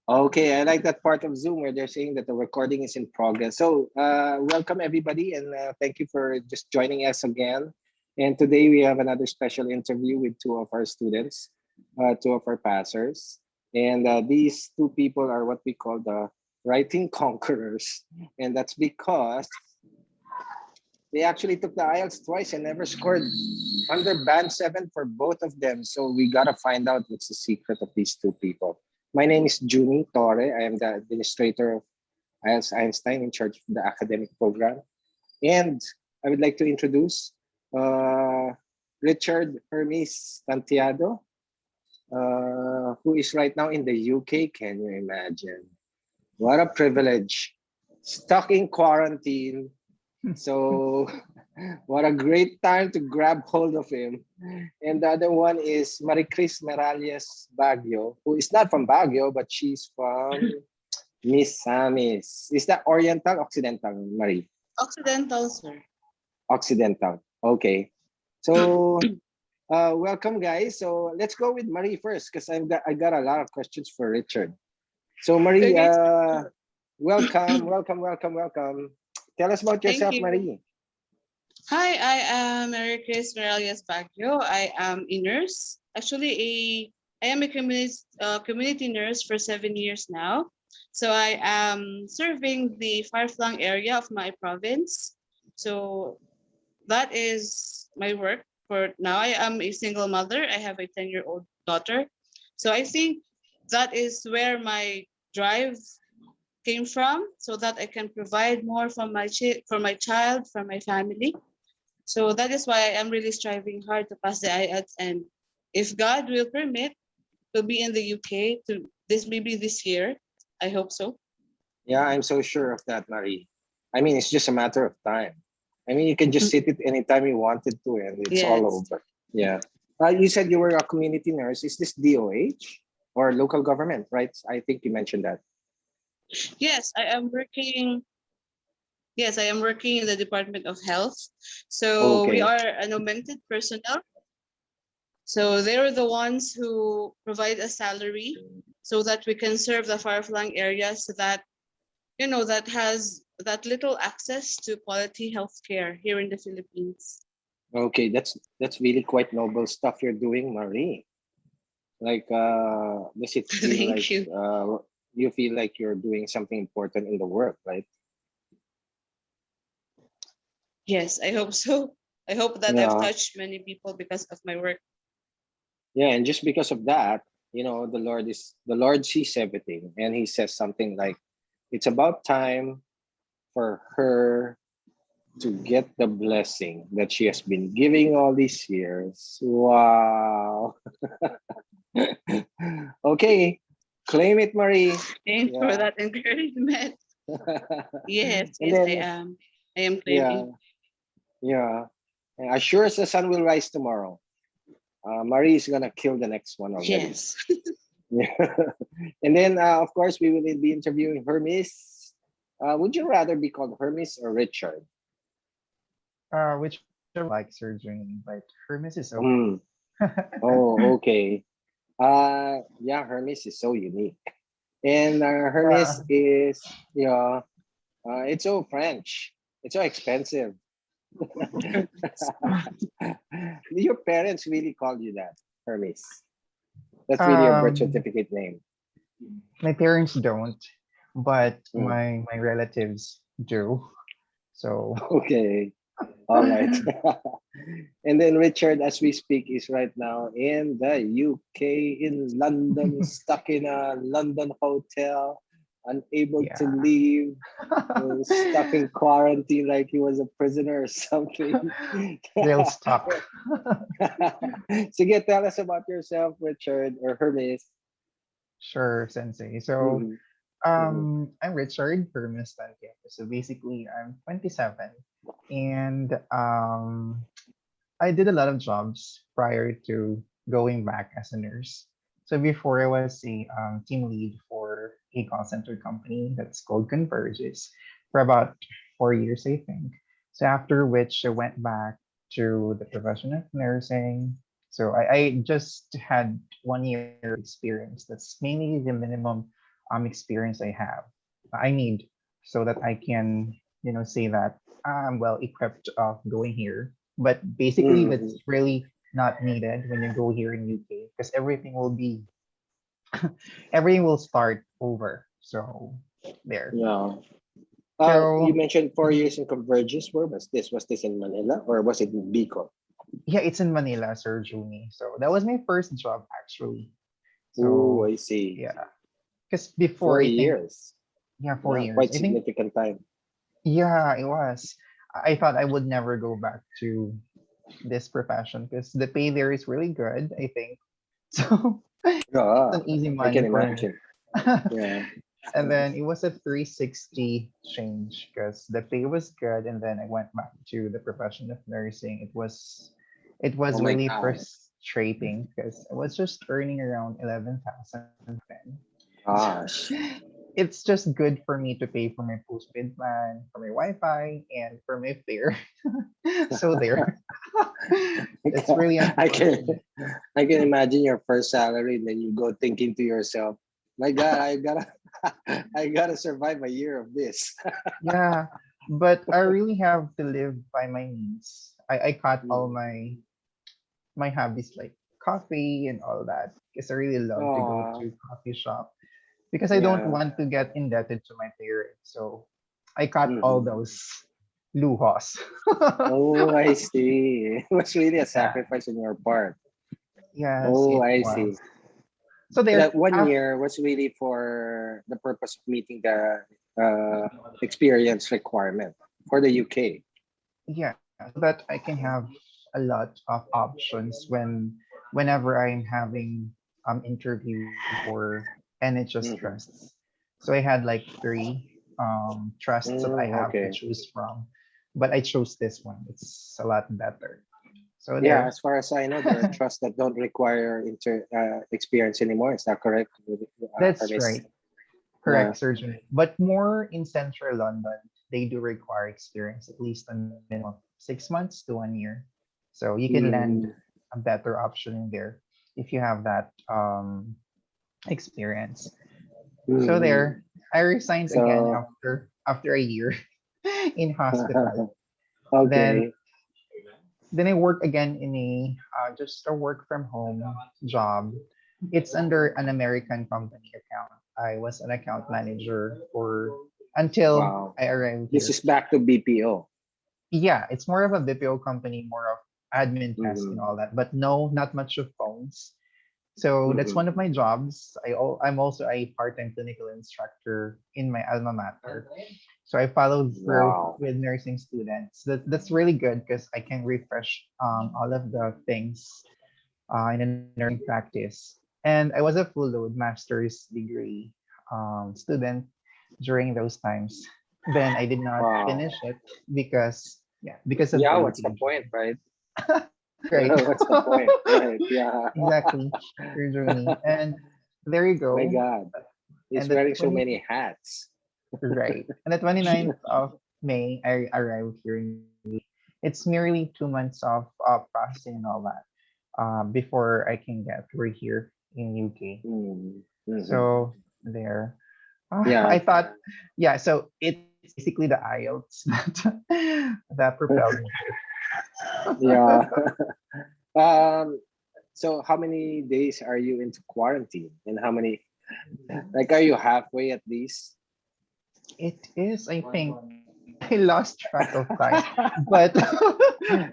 Okay, I like that part of Zoom where they're saying that the recording is in progress. So, welcome everybody, and thank you for just joining us again. And today we have another special interview with two of our students, two of our passers. And these two people are what we call the writing conquerors. And that's because they actually took the IELTS twice and never scored under band 7 for both of them. So we got to find out what's the secret of these two people. My name is Juni Torre. I am the administrator of IELTS Einstein in charge of the academic program. And I would like to introduce uh, Richard Hermes Tantiado, who is right now in the UK. Can you imagine? What a privilege. Stuck in quarantine. So what a great time to grab hold of him. And the other one is Mariecris Baguio, who is not from Baguio, but she's from Miss Samis. Is that Oriental, Occidental, Marie? Occidental, sir. Occidental. Okay. So welcome, guys. So let's go with Marie first, because I got a lot of questions for Richard. So Marie, Okay. welcome. Tell us about Thank yourself, you. Marie. Hi, I am Mariecris Baguio. I am a nurse. Actually, I am a community nurse for 7 years now. So I am serving the far-flung area of my province. So that is my work for now. I am a single mother. I have a 10-year-old daughter. So I think that is where my drive came from, so that I can provide more for for my child, for my family. So that is why I'm really striving hard to pass the IELTS, and if God will permit, to be in the UK to this maybe this year. I hope so. Yeah, I'm so sure of that, Marie. I mean, it's just a matter of time. I mean, you can just sit it anytime you wanted to, and it's all Yes. over. Yeah. You said you were a community nurse. Is this DOH or local government, right? I think you mentioned that. Yes, I am working. Yes, I am working in the Department of Health. So we Okay. are an augmented personnel. So they're the ones who provide a salary so that we can serve the far-flung areas that that has that little access to quality healthcare here in the Philippines. Okay, that's really quite noble stuff you're doing, Marie. Like, does it feel like Thank you. you feel like you're doing something important in the work, right? Yes, I hope so. I hope that I've Yeah. touched many people because of my work. Yeah, and just because of that, the Lord sees everything, and He says something like, "It's about time for her to get the blessing that she has been giving all these years." Wow. Okay, claim it, Marie. Thanks for Yeah. that encouragement. Yes, And yes, I then, am. I am yeah, claiming. yeah. And as sure as the sun will rise tomorrow, Marie is gonna kill the next one already. Yes. Yeah. And then, of course, we will be interviewing Hermes. Would you rather be called Hermes or Richard? Whichever like surgery, but Hermes is okay. Hmm. Oh, okay. Yeah, Hermes is so unique. And Hermes Yeah. is, it's so French. It's so expensive. Your parents really called you that, Hermes. That's really your birth Um, certificate name. my parents don't, but Hmm. my relatives do. So Okay. All right. And then Richard, as we speak, is right now in the UK, in London, stuck in a London hotel, unable to yeah, leave, stuck in quarantine like he was a prisoner or something. real stuck. Sige, tell us about yourself, Richard, or Hermes. Sure, Sensei. So Mhm, mhm. I'm Richard Hermes Tantiago. So basically, I'm 27, and I did a lot of jobs prior to going back as a nurse. So before I was a team lead for a call center company that's called Converges for about 4 years, I think. So after which I went back to the profession of nursing. So I just had 1 year experience. That's mainly the minimum experience I need, so that I can, say that I'm well equipped of going here. But basically, Mm-hmm. that's really not needed when you go here in UK, because everything will start over. So there. Yeah. You So mentioned 4 years in Convergys. Where was this? Was this in Manila or was it in Bicol? yeah, it's in Manila, Sir Juni. So that was my first job actually. Oh, So I see. yeah, because before Four I think, years. yeah, four Yeah, years. quite I think, significant time. yeah, it was. I thought I would never go back to this profession because the pay there is really good, I think. So it's Yeah, an easy I can money for me. imagine. Yeah. And then it was a 360 change because the pay was good, and then I went back to the profession of nursing. It was Oh my really God. frustrating because I was just earning around 11,000 then. So Gosh. it's just good for me to pay for my postpaid plan, for my Wi-Fi, and for my fare. So there. It's really I can unfortunate. I can imagine your first salary and then you go thinking to yourself, my God, I gotta I gotta survive a year of this. Yeah, but I really have to live by my means. I cut all Mm. my hobbies like coffee and all that because I really love to go Aw, to coffee shop because I don't yeah. want to get indebted to my parents. So I cut all Mhm. those lujos. Oh, I see. It was really a Yeah. sacrifice on your part. Yes, Oh, it I was. see. So So that there, one year was really for the purpose of meeting the experience requirement for the UK. yeah, so that I can have a lot of options whenever I'm having interview for NHS Mhm. trusts. So I had like three trusts that I have to Okay. choose from, but I chose this one. It's a lot better. So Yeah, there. as far as I know, there are trusts that don't require experience anymore. Is that correct? That's Hermes? right. Yeah. Correct, surgeon. But more in central London, they do require experience at least a minimum of 6 months to 1 year. So you can land Mm, a better option in there if you have that experience. So mm. there, I resigned again So, after a year in hospital. Then okay. then I work again in a just a work from home job. It's under an American company account. I was an account manager for until Wow. I arrived This here. is back to BPO. Yeah, it's more of a BPO company, more of admin task and Mm-hmm. all that, but no, not much of phones. So that's Mm-hmm. one of my jobs. I'm also a part-time clinical instructor in my alma mater. So I followed through Wow. with nursing students. That's really good because I can refresh all of the things in a nursing practice. And I was a full load master's degree student during those times. Then I did not Wow. finish it because of Yeah, the what's the litigation. point, right? Right. What's the point, right? Yeah. Exactly. Surgery. And there you My go. God. He's And the wearing so 20 many hats. right. And the 29th of May, I arrived here in UK. It's merely 2 months of processing and all that before I can get work here in UK. Mm-hmm. So there. Yeah. I thought, yeah, so it's basically the IELTS that propelled me here. Yeah. Um, so how many days are you into quarantine and how many like are you halfway at least? It is, I think, I lost track of time. But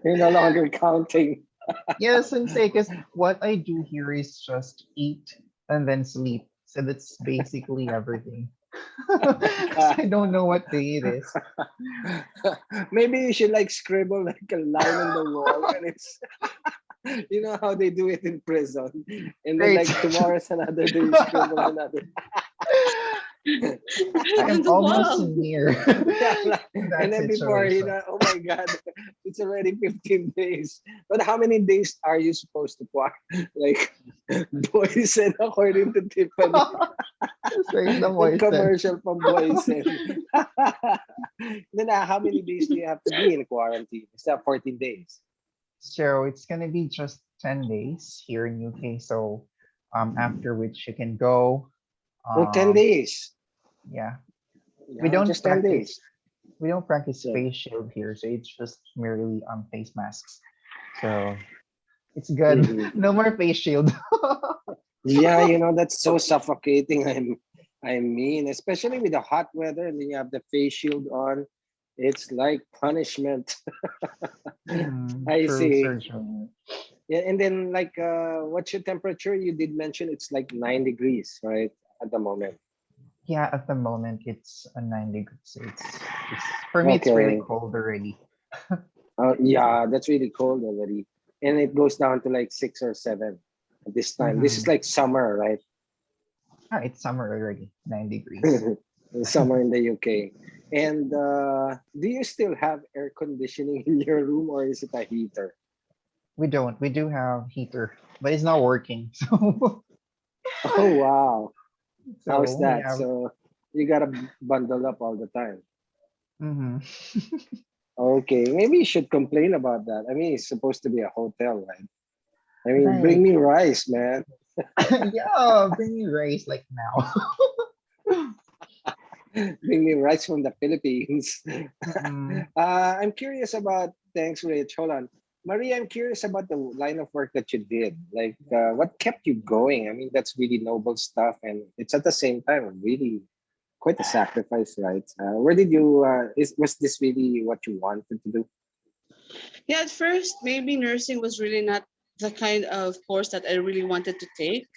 You're no longer counting. yes, Sensei, because what I do here is just eat and then sleep. So that's basically everything. Because I don't know what day it is. Maybe you should like scribble like a line on the wall and it's you know how they do it in prison. And then Great. like tomorrow's another day, you scribble another. On I'm the almost wall. near Yeah, like, and that then before you situation. know, oh my God, it's already 15 days. But how many days are you supposed to quarantine? Like Boysen, according to Tiffany. Straight the That poison. commercial from Boysen. Then how many days do you have to be in quarantine? Is that 14 days? So it's gonna be just 10 days here in UK. So after which you can go. Oh, 10 Um, days. yeah, we Yeah, don't just 10 days. practice we don't practice Yeah. face shield here, so it's just merely face masks. So it's good. Mhm. No more face shield. Yeah, that's so suffocating. I mean, especially with the hot weather and then you have the face shield on. It's like punishment. I True see. surgeon. Yeah, and then like what's your temperature? You did mention it's like 9 degrees, right? At the moment. Yeah, at the moment it's a 9 degrees. So it's for me it's really Okay. cold already. Yeah, that's really cold already. And it goes down to like 6 or 7 at this time. This is Mm-hmm. like summer, right? Ah, it's summer already. 9 degrees. Summer in the UK. And do you still have air conditioning in your room or is it a heater? We don't. We do have heater, but it's not working. So Oh, wow. How's so that? yeah. So you gotta bundle up all the time. Mm-hmm. Okay, maybe you should complain about that. I mean, it's supposed to be a hotel, right? I mean, bring Right. me rice, man. Yeah, bring me rice like now. Bring me rice from the Philippines. Mm-mm. I'm curious about, thanks, Rich. Hold on. Maria, I'm curious about the line of work that you did. Like, what kept you going? I mean, that's really noble stuff. And it's at the same time really quite a sacrifice, right? Where did you, was this really what you wanted to do? Yeah, at first, maybe nursing was really not the kind of course that I really wanted to take.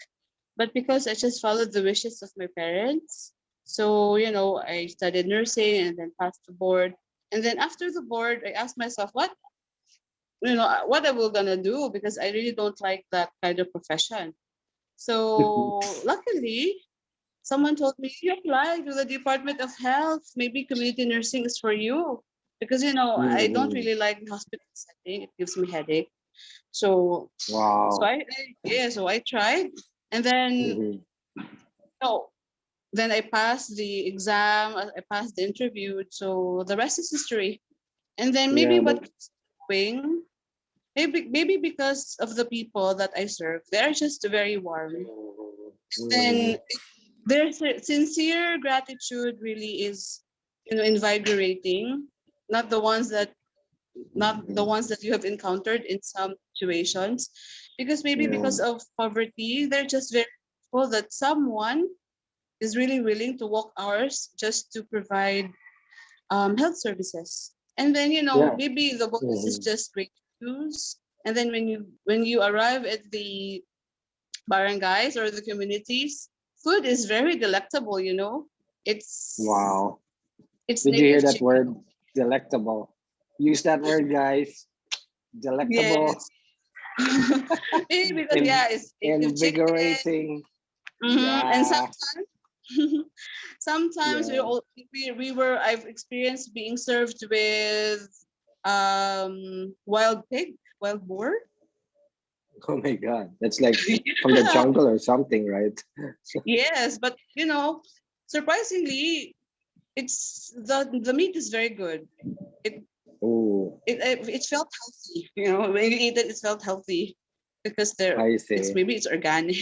But because I just followed the wishes of my parents, so, I studied nursing and then passed the board. And then after the board, I asked myself, what I will gonna do because I really don't like that kind of profession. So luckily, someone told me, you apply to the Department of Health. Maybe community nursing is for you. Because, I don't Mhm. really like hospital setting. It gives me headache. So, so Wow. I tried. And then, Mhm. no, then I passed the exam. I passed the interview. So the rest is history. And then maybe Yeah, what but keeps me going, maybe because of the people that I serve, they're just very warm. Mhm. Then their sincere gratitude really is, invigorating. Not the ones that not the Mhm. ones that you have encountered in some situations, because maybe Yeah. because of poverty, they're just very grateful that someone is really willing to walk hours just to provide health services. And then, Yeah. maybe the bonus is Mhm. just great views. And then when you arrive at the barangays or the communities, food is very delectable. It's Wow. it's Did you hear native that chicken. word? Delectable. Use that word, guys. Delectable. Yes. Maybe because In, it's native chicken. invigorating. And Yeah. sometimes Yeah. we were I've experienced being served with wild pig, wild boar. Oh my God. That's like from the Yeah. jungle or something, right? Yes, but surprisingly, it's the meat is very good. It Oh, it felt healthy. When you eat it, it felt healthy because I it's see. maybe it's organic.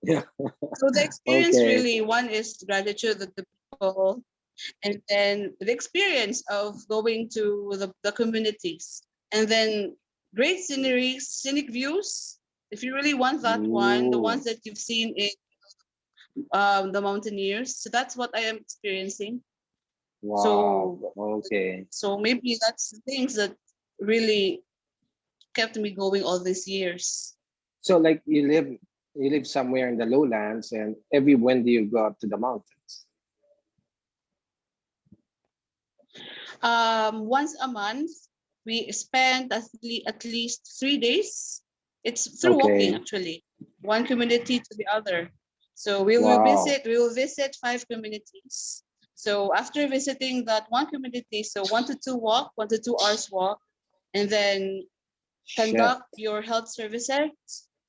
Yeah. So the experience Okay. really, one is gratitude of the people, and then the experience of going to the communities, and then great scenery, scenic views. If you really want that one, the ones Ooh. that you've seen in the mountaineers, so that's what I am experiencing. Wow. So Okay. so maybe that's the things that really kept me going all these years. So like you live somewhere in the lowlands and every when do you go up to the mountains? Once a month, we spend at least 3 days. It's through walking, Okay. actually, one community to the other. So Wow. we will visit 5 communities. So after visiting that one community, so 1 to 2 hours walk, and then Shit. conduct your health services,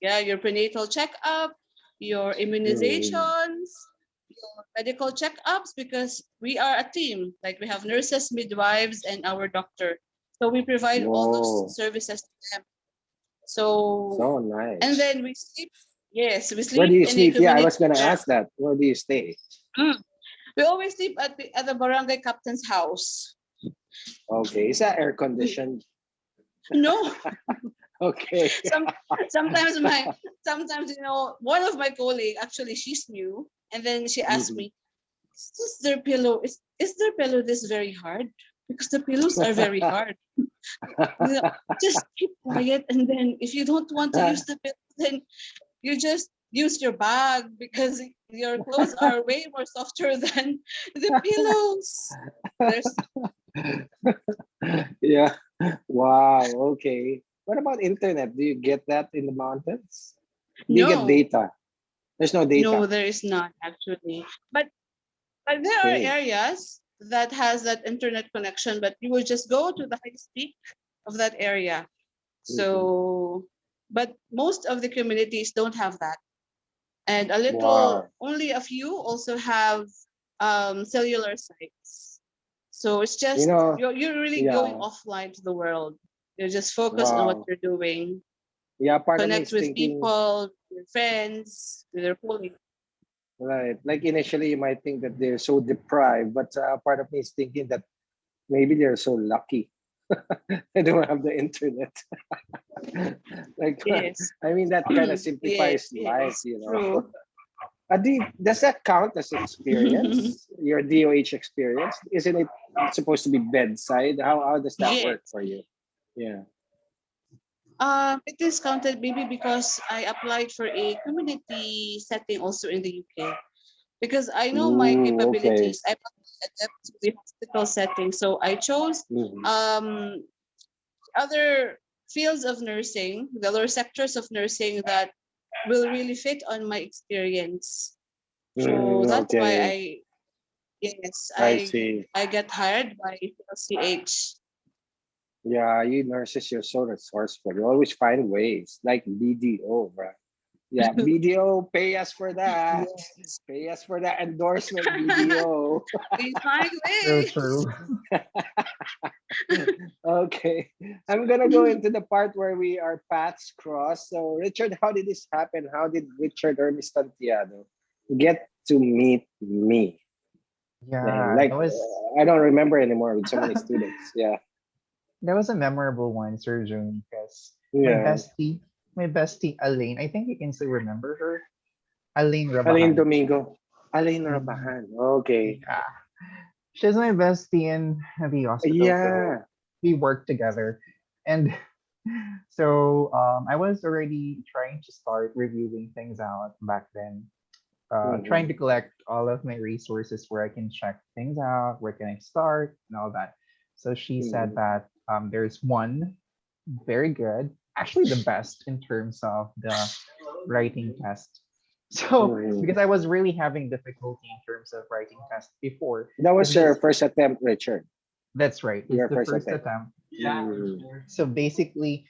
yeah, your prenatal checkup, your Mm. immunizations, your medical checkups, because we are a team. Like we have nurses, midwives, and our doctor. So we provide all those Whoa. services to them. So So and nice. then we sleep. Yes, we Where do sleep you in a sleep? Yeah, I community. was gonna ask that. Where do you stay? Mm. We always sleep at the barangay captain's house. Okay, is that air conditioned? No, Okay. some sometimes my sometimes one of my colleague, actually she's new, and then she asked Mhm. me, "Is this their pillow? Is their pillow this very hard? Because the pillows are very hard. You know, just keep quiet, and then if you don't want to use the pillow, then you just use your bag because your clothes are way more softer than the pillows." There's Yeah. Wow. Okay. What about internet? Do you get that in the mountains? Do you get no, data? There's no no, data. there is not actually. But there are Okay. areas that has that internet connection, but you will just go to the highest peak of that area. Mhm. So, but most of the communities don't have that, and a little, Wow. only a few also have cellular sites. So it's You just know, you're really going yeah. offline to the world. You just focus on what Wow. you're doing, Yeah, part of me connect is with thinking, people, your friends, with your colleagues. right, like initially you might think that they're so deprived, but part of me is thinking that maybe they're so lucky they don't have the internet. Like, Yes, I mean, that kind of yes, simplifies life, yes, true. Does that count as experience? Your DOH experience? Isn't it supposed to be bedside? How does that work Yes. for you? Yeah. It is counted maybe because I applied for a community setting also in the UK, because I know my Ooh, okay. capabilities. I'm not adept to the hospital setting, so I chose Mhm. um, other fields of nursing, the other sectors of nursing that will really fit on my experience. So that's why Okay. yes, I see. I get hired by LCH. Yeah, you nurses, you're so resourceful. You always find ways, like BDO, right? Yeah, BDO, pay us for that. Yes. Pay us for that endorsement, BDO. We find So ways. true. Okay, I'm gonna go into the part where we our paths cross. So, Richard, how did this happen? How did Richard Hermes Santiago get to meet me? And Yeah, like, I don't remember anymore with so many that students. Yeah, was a memorable one, Sir June, because my yeah. bestie, my bestie Elaine, I think you can still remember her. Elaine Alain Rabahan. Domingo, Alain Mhm. Rabahan. Okay, Yeah. She's my bestie in the hospital, so yeah. we work together. And so I was already trying to start reviewing things out back then, trying to Mhm, collect all of my resources where I can check things out, where can I start, and all that. So she said mhm, that there's one very good, actually the best in terms of the writing test. So mhm. because I was really having difficulty in terms of writing tests before, That because was your base first attempt, Richard. that's right, it's Your the first first attempt. attempt. Mhm. So basically,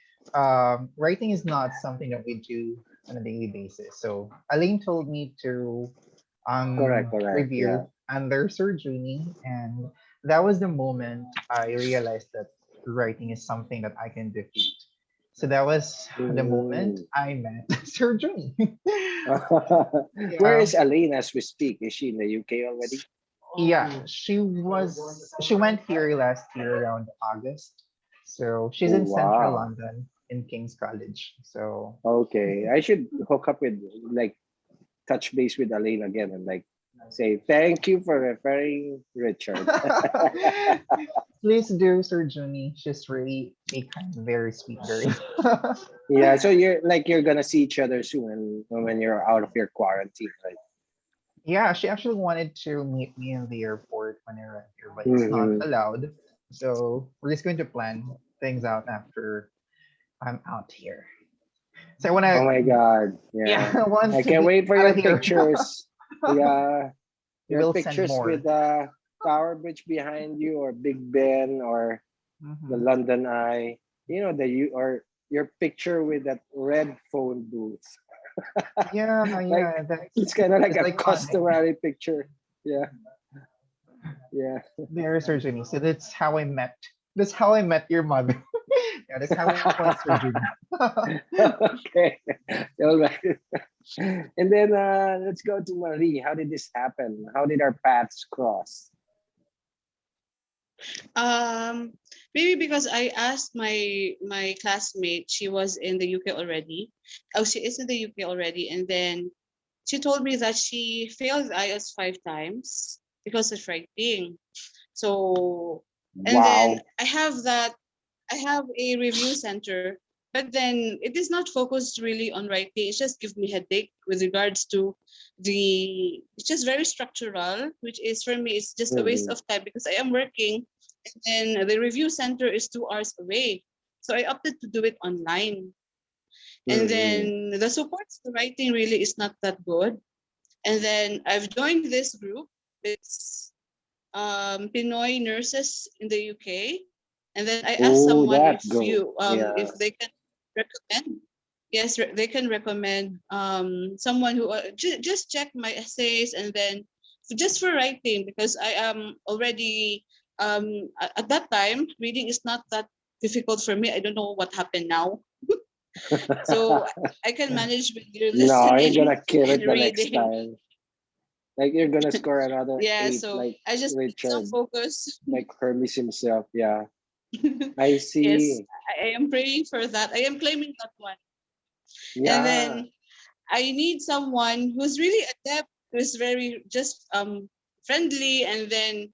writing is not something that we do on a daily basis. So Elaine told me to Correct, correct. Yeah. review under Sir Junie, and that was the moment I realized that writing is something that I can defeat. So that was the moment Mm. I met Sir Junie. Where Yeah. is Elaine as we speak? Is she in the UK already? Yeah, she went here last year around August. So she's Oh, in central wow. London in King's College. So Okay. I should hook up with, like, touch base with Elaine again and, like, say, thank you for referring Richard. please do, Sir Junie. She's really a kind, very sweet girl. Yeah. So you're gonna see each other soon when you're out of your quarantine, right? Yeah, she actually wanted to meet me in the airport when I arrived here, but it's not Mhm. allowed. So we're just going to plan things out after I'm out here. So I want Oh to, my God. yeah, Yeah. I want I to can't be wait for out your of here. pictures. Yeah. We Your will send pictures with more. the Tower Bridge behind you, or Big Ben, or the Hmm. London Eye. Or your picture with that red phone booth. Yeah, Like, yeah, it's kind of like that's a iconic. customary picture. Yeah. Yeah. There, Sir Jimmy. So that's how I met That's how I met your mother. Yeah, that's how I met Sir Judy. Okay. All right. And then let's go to Marie. How did this happen? How did our paths cross? Um, Maybe because I asked my classmate. She was in the UK already. Oh, she is in the UK already, and then she told me that she failed IELTS 5 times because of writing. So, and then Wow. I have a review center, but then it is not focused really on writing. It just gives me headache with regards to it's just very structural, which is for me, it's just a waste Mhm. of time because I am working and then the review center is 2 hours away. So I opted to do it online. And Mhm. then the support to writing really is not that good. And then I've joined this group. It's Pinoy nurses in the UK, and then I asked Oh, someone that go. if Yeah. they can recommend. Yes, they can recommend someone who just check my essays and then just for writing because I am already at that time reading is not that difficult for me. I don't know what happened now, so I can manage with your No, you're listening gonna kill and it the next reading. time. Like you're gonna score another Yeah, eight, so like I just need some Richard, focus. like Hermes himself. Yeah, I Yes, see. I am praying for that. I am claiming that one. And Yeah, then I need someone who's really adept, who's very just friendly, and then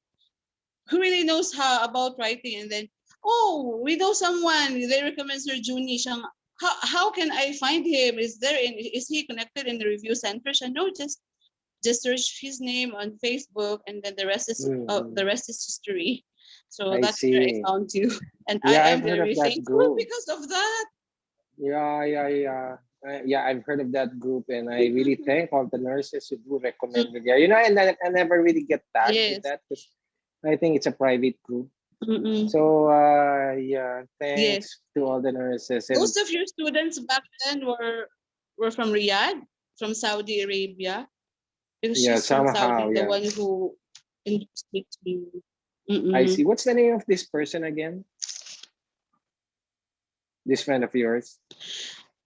who really knows how about writing. And then, oh, we know someone. They recommend Sir Juni. Siyang, how can I find him? Is he connected in the review center? Siya, no, just search his name on Facebook, and then mhm. the rest is history. So I that's where I see. found you, and I Yeah, I've am heard of very that thankful group. because of that. Yeah. Yeah, I've heard of that group, and I really thank all the nurses who do recommend it. Yeah, you know, and I never really get tagged with Yes. that because I think it's a private group. Mm-mm. So yeah, Yes. thanks to all the nurses and Most of your students back then were from Riyadh, from Saudi Arabia, because yeah, she's from Saudi, somehow, the yeah. one who introduced me to you. I see. Mm-mm. What's the name of this person again? This friend of yours?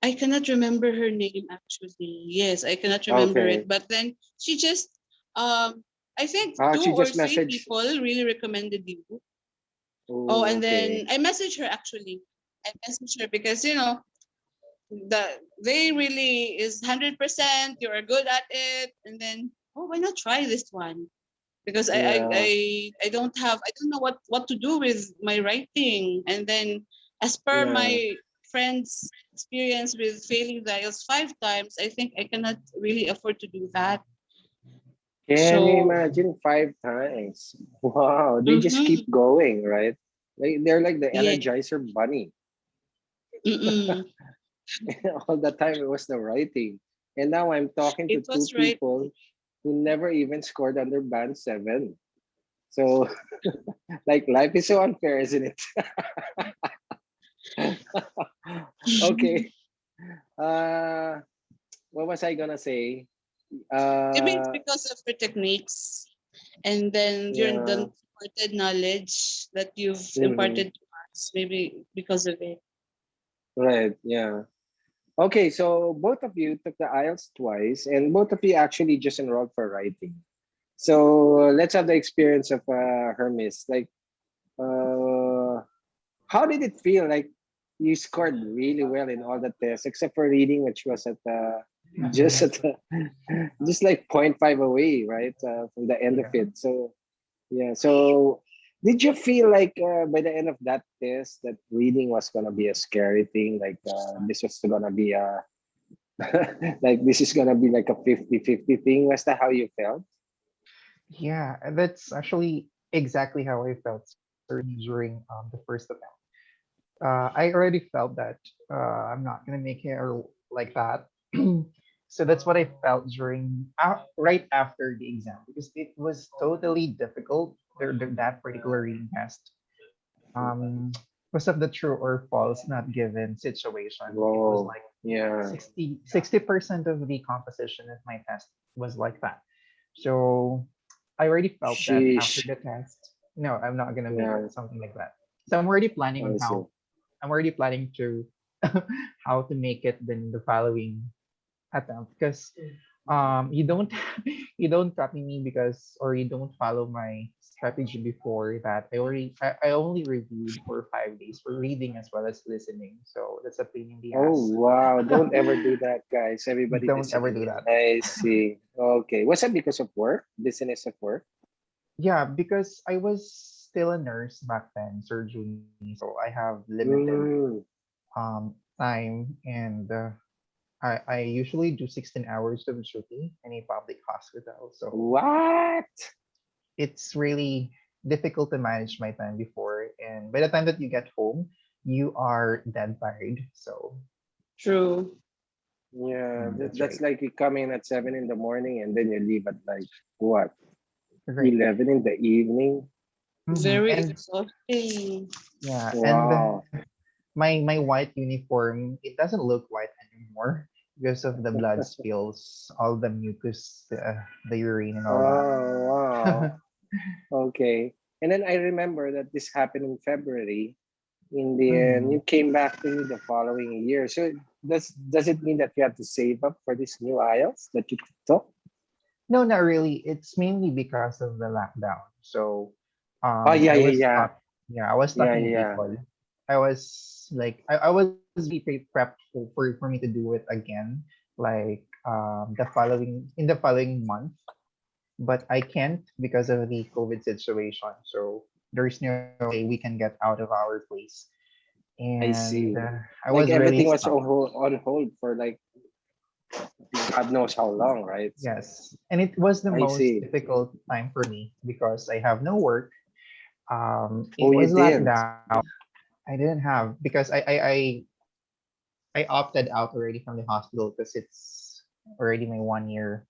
I cannot remember her name actually. Yes, I cannot remember Okay. it. But then she just I think two She or just three messaged. people really recommended you. Oh, Oh, and then okay. I messaged her actually. I messaged her because that they really is 100%. You are good at it, and then oh, why not try this one? Because Yeah, I I don't know what to do with my writing, and then as per yeah. my friend's experience with failing the IELTS 5 times, I think I cannot really afford to do that. Can you So imagine 5 times? Wow, they just keep mm-hmm, going, right? Like they're like the yeah, Energizer bunny. mm-mm. All the time it was the writing. And now I'm talking to It two was right. people who never even scored under band seven. So like life is so unfair, isn't it? Okay. Uh what was I gonna say? Maybe it's Uh because of your techniques, and then yeah. the imparted knowledge that you've Hmm. imparted to us. Maybe because of it. Right, yeah. Okay, so both of you took the IELTS twice, and both of you actually just enrolled for writing. So let's have the experience of Hermes. Like, uh, how did it feel? Like, you scored really well in all the tests, except for reading, which was at just at just like point 0.5 away, right, from the end of Yeah. it. So yeah. So did you feel like by the end of that test that reading was gonna be a scary thing? Like this was gonna be a like this is gonna be like a 50-50 thing. Was that how you felt? Yeah, and that's actually exactly how I felt during the first attempt. I already felt that I'm not gonna make it or like that. So that's what I felt during right after the exam because it was totally difficult. That particular reading test, because of the true or false not given situation. It was Whoa. like Yeah. 60% of the composition of my test was like that. So I already felt that after Sheesh. the test, no, I'm not gonna make Yeah. it, something like that. So I'm already planning on I see. how I'm already planning to how to make it then the following attempt because you don't you don't copy me because or you don't follow my strategy before that I only reviewed for 5 days for reading as well as listening, so that's a pain in the Oh ass. wow! Don't ever do that, guys. Everybody Don't ever listening do in. that. I see. Okay. Was that because of work? Business of work? Yeah, because I was still a nurse back then, surgery, so I have limited Mm. time and I usually do 16 hours of duty in a public hospital. So What? it's really difficult to manage my time before. And by the time that you get home, you are dead tired. So True. Yeah, that's that's right. like you come in at 7 in the morning and then you leave at like what, Right. 11 in the evening? Hmm. Very And exhausting. yeah, and Wow. my white uniform, it doesn't look white anymore because of the blood spills, all the mucus, the urine and all that. Oh, wow. Okay. And then I remember that this happened in February. In the end, Mhm. you came back to me the following year. So does it mean that you have to save up for this new IELTS that you took? No, not really. It's mainly because of the lockdown. So, Oh yeah, I yeah, was yeah. stuck. Yeah, I was Yeah, talking yeah. people. I was like, I was be prepped for me to do it again, like in the following month, but I can't because of the COVID situation. So there's no way we can get out of our place, I and see. I Like was really everything was stuck. on hold for like God knows how long, right? Yes, and it was the I most see. difficult time for me because I have no work. Oh, It you was locked didn't. down. I didn't have because I opted out already from the hospital because it's already my 1 year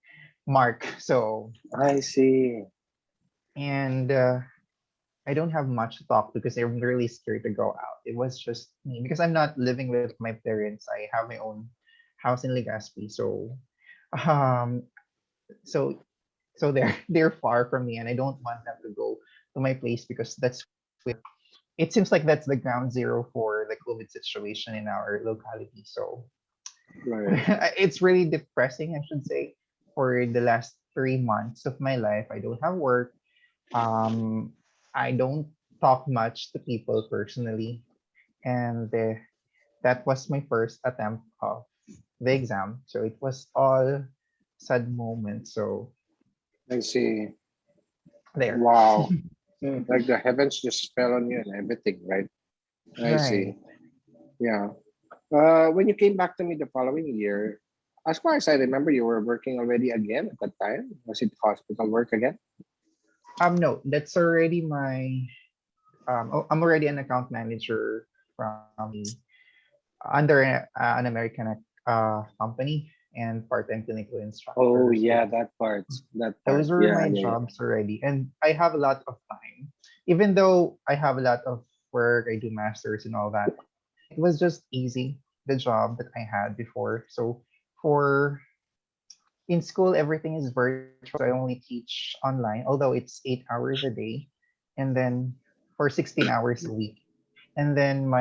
mark. So I see. and I don't have much to talk because I'm really scared to go out. It was just me because I'm not living with my parents. I have my own house in Legazpi. Um so they're far from me and I don't want them to go to my place because that's where it seems like that's the ground zero for the COVID situation in our locality. So Right. it's really depressing, I should say. For the last 3 months of my life, I don't have work. Um, I don't talk much to people personally, and that was my first attempt of the exam. So it was all sad moments. So I see. there, Wow. Like the heavens just fell on you and everything, right? I see. right? Yeah. When you came back to me the following year, as far as I remember, you were working already again at that time. Was it hospital work again? No, that's already my. I'm already an account manager from under an American company and part-time clinical Oh instructor. yeah, So that part. That part. those were Yeah, my yeah, yeah. jobs already, and I have a lot of time. Even though I have a lot of work, I do masters and all that. It was just easy the job that I had before. So for in school, everything is virtual. So I only teach online, although it's 8 hours a day, and then for 16 hours a week. And then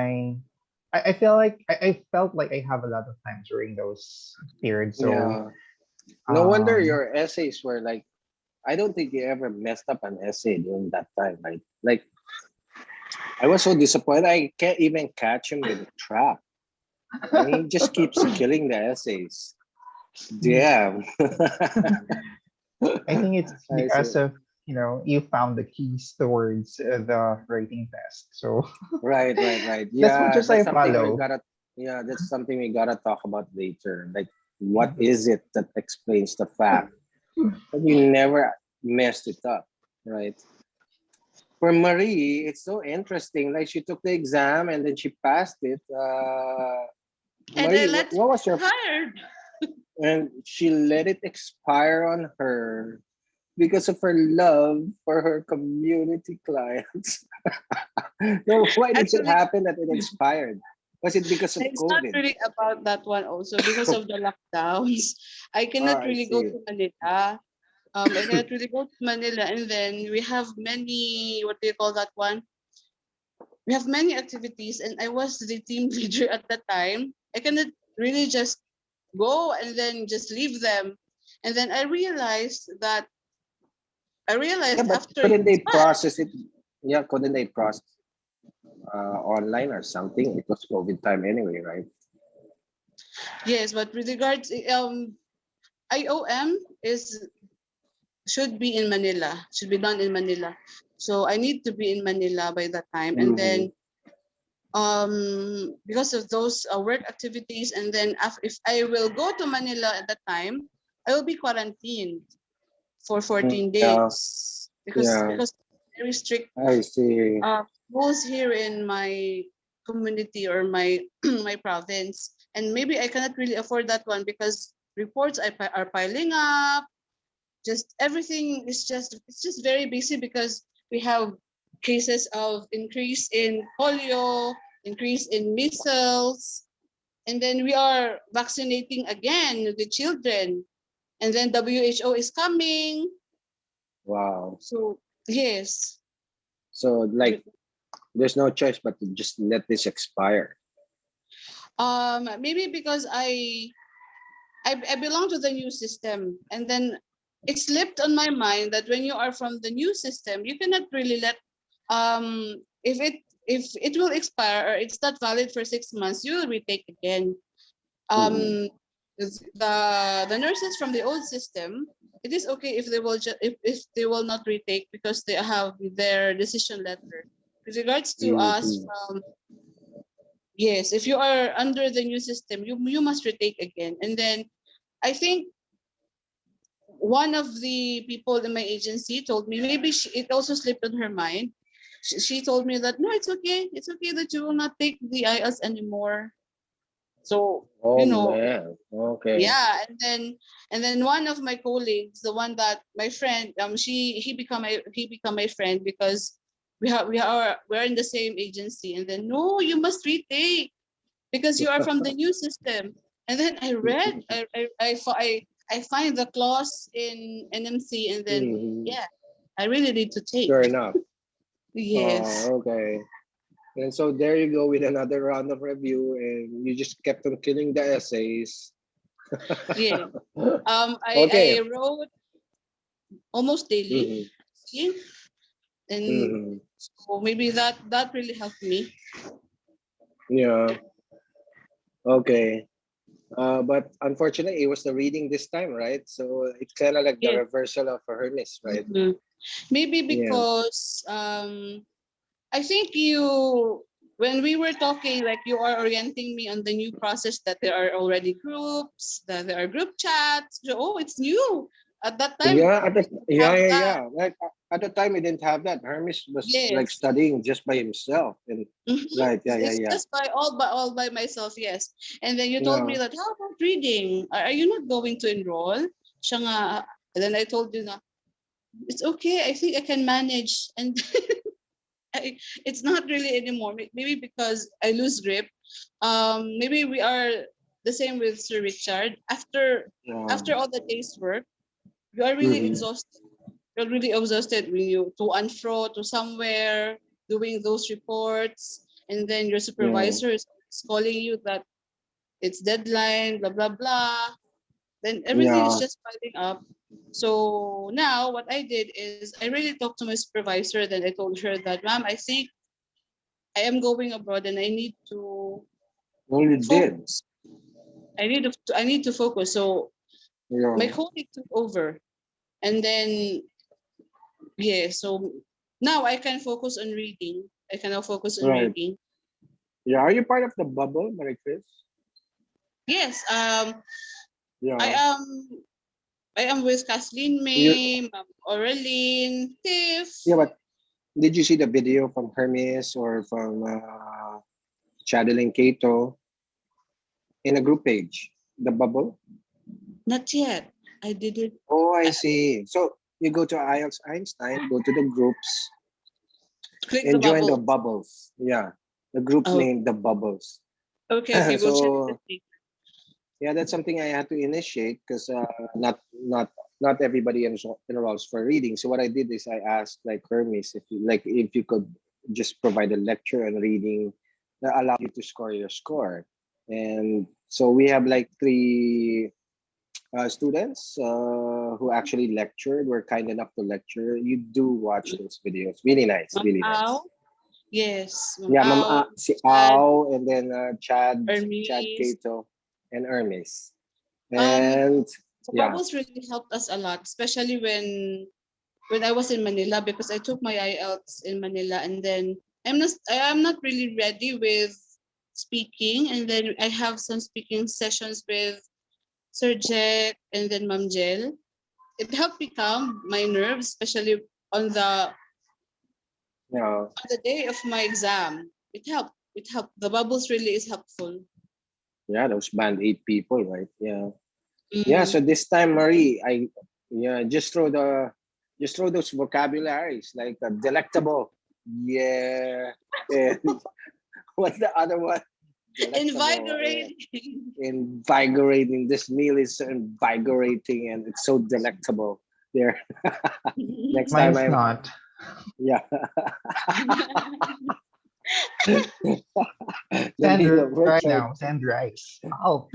I feel like I felt like I have a lot of time during those periods. So Yeah. No wonder um, your essays were like. I don't think you ever messed up an essay during that time, right? Like I was so disappointed. I can't even catch him with a trap. And he just keeps killing the essays. Damn. I think it's I because see. of you found the keys towards the writing test. So Right, right, right. that's what Yeah, just I that's something we follow. gotta. Yeah, that's something we gotta talk about later. Like, what is it that explains the fact that you never messed it up, right? For Marie, it's so interesting. Like, she took the exam and then she passed it. And I Marie, let what was your hired. and she let it expire on her because of her love for her community clients. No, why did it Actually, happen that it expired? Was it because of it's not COVID? really about that one also because of the lockdowns. I Oh, cannot I really go see. to Manila. I cannot really go to Manila, and then we have many, what do you call that one? we have many activities, and I was the team leader at that time. I cannot really just go and then just leave them. And then I Yeah, realized but after couldn't they it's fun. process it? Yeah, couldn't they process online or something? It was COVID time anyway, right? Yes, but with regards IOM is should be in Manila, should be done in Manila. So I need to be in Manila by that time. And Mm-hmm. then because of those work activities, and then if I will go to Manila at that time, I will be quarantined for 14 Yeah, days yeah, because very strict I see. rules here in my community or my my province, and maybe I cannot really afford that one because reports are piling up. Just everything is just it's just very busy because we have cases of increase in polio, increase in measles, and then we are vaccinating again the children, and then WHO is coming. Wow. So yes. So like, there's no choice but to just let this expire. Maybe because I belong to the new system, and then it slipped on my mind that when you are from the new system, you cannot really let if it will expire or it's not valid for 6 months, you will retake again. Mm-hmm. Um, the nurses from the old system, it is okay if they will if they will not retake because they have their decision letter. With regards to us Mm-hmm. from yes, if you are under the new system, you must retake again, and then I think one of the people in my agency told me maybe it also slipped on her mind. She told me that no, it's okay that you will not take the IELTS anymore. So Oh you know, man. Okay. yeah, and then one of my colleagues, the one that my friend, he become my friend because we're in the same agency, and then no, you must retake because you are from the new system. And then I read, I find the clause in NMC, and then Mhm. yeah, I really need to take. Sure enough. Yes, Oh, okay. And so there you go with another round of review, and you just kept on killing the essays. yeah. Okay. I wrote almost daily, Mm-hmm. see? And Mm-hmm. so maybe that really helped me. Yeah. Okay. But unfortunately, it was the reading this time, right? So it's kind of like the Yes. reversal of Hermes, right? Mhm. Maybe Yeah. because I think you when we were talking, like you are orienting me on the new process that there are already groups, that there are group chats. So, oh, it's new. At that time, Yeah. we didn't have that. Yeah. Like at the time, we didn't have that. Hermes was like Yes. studying just by himself, and Mhm. right. Yeah. Yeah. It's Yeah. just all by myself, yes. And then you told me Yeah. that how about reading? Are you not going to enroll? Siya nga, and then I told you na it's okay. I think I can manage. And it's not really anymore. Maybe because I lose grip. Maybe we are the same with Sir Richard. Yeah. After all the day's work, you are really Mm-hmm. exhausted. You're really exhausted when you to and fro to somewhere doing those reports, and then your Yeah. supervisor is calling you that it's deadline, blah blah blah. Then everything is Yeah. just piling up. So now what I did is I really talked to my supervisor. Then I told her that, ma'am, I think I am going abroad and I need to Well, you did. focus. I need to focus. So my Yeah. colleague took over, and then yeah. So now I can focus on reading. I can now focus on Right. reading. Yeah. Are you part of the bubble, Mariecris? Yes. I Yeah. am. I am with Kathleen You. May, Ma'am Aureline, Tiff. Yeah, but did you see the video from Hermes or from Chadeline Cato in a group page, the bubble? Not yet. I did it. Oh, I Uh, see. So you go to IELTS Einstein, go to the groups, click the and join the bubble. bubbles. Yeah, the group Oh, named the bubbles. okay. Okay. We'll check this So later. yeah, that's something I had to initiate because not everybody enrolls for reading. So what I did is I asked like Hermes if you could just provide a lecture on reading that allow you to score your score. And so we have like three students who actually lectured, were kind enough to lecture. You do watch those videos. Really nice, Ma'am really nice. Au. Yes, Ma'am Yeah, Au, si Chad, Ao, and then Chad Hermes. Cato, and Hermes. Um, And the yeah, bubbles really helped us a lot, especially when I was in Manila, because I took my IELTS in Manila, and then I am not really ready with speaking, and then I have some speaking sessions with Sir Jack and then Ma'am Jel. It helped me calm my nerves, especially on the yeah, on the day of my exam. It helped. It helped. The bubbles really is helpful. yeah, those band eight people, right? Yeah. Yeah, Mm. so this time, Marie, just throw those vocabularies like delectable. Yeah. And what's the other one? Delectable and Invigorating. invigorating. This meal is so invigorating and it's so delectable. There. Next time Mine's I'm not. yeah. The Send meal of right Richard now. Send rice. Oh,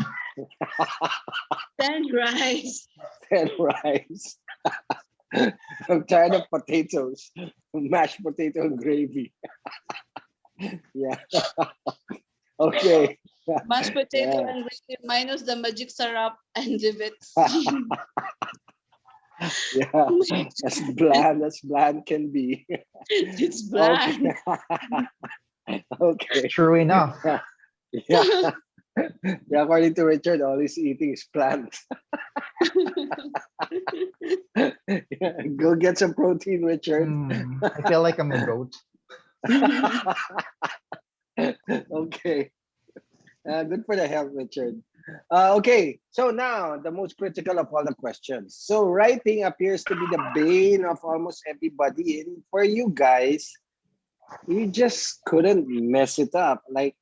Sand rice. and rice. I'm tired of potatoes, mashed potato and gravy. Yeah. Okay. Mashed potato Yeah. and gravy minus the magic syrup and leave it. Yeah. As bland can be. It's Okay. bland. Okay. true enough. Yeah. Yeah. Yeah. According to Richard, all he's eating is plants. Yeah. Go get some protein, Richard. I feel like I'm a goat. Okay. Good for the health, Richard. Okay, so now the most critical of all the questions. So writing appears to be the bane of almost everybody. And for you guys, you just couldn't mess it up. Like,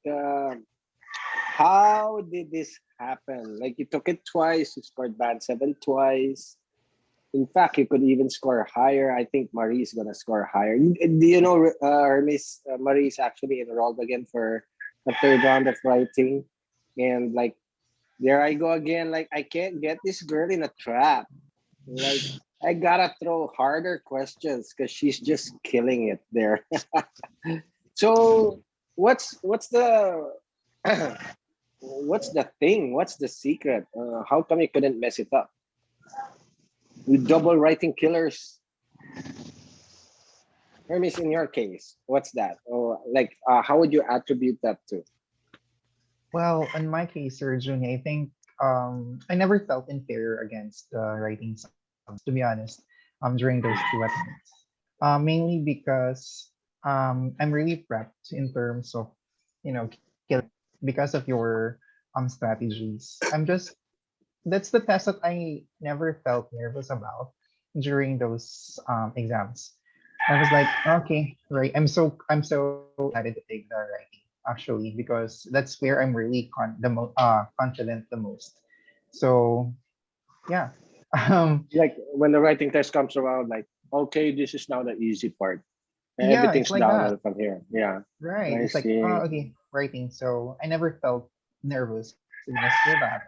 how did this happen? Like, you took it twice, you scored band seven twice. In fact, you could even score higher. I think Marie is gonna score higher. Do you know, Hermes, Marie is actually enrolled again for a third round of writing, and like there I go again. Like I can't get this girl in a trap. Like I gotta throw harder questions because she's just killing it there. So what's the what's the thing? What's the secret? How come you couldn't mess it up? With double writing killers. Hermes, in your case, what's that? Or like, how would you attribute that to? Well, in my case, Sir Junior, I think I never felt inferior against writing songs, to be honest, during those two attempts. Mainly because I'm really prepped in terms of, you know, kill because of your strategies. That's the test that I never felt nervous about during those exams. I was like, okay, right. I'm so excited to take the writing actually because that's where I'm really confident the most. So yeah, um, Like when the writing test comes around, like, okay, this is now the easy part. yeah, it's Everything's like that, downhill from here. Yeah, right? I It's like, see. okay, writing. So I never felt nervous for that.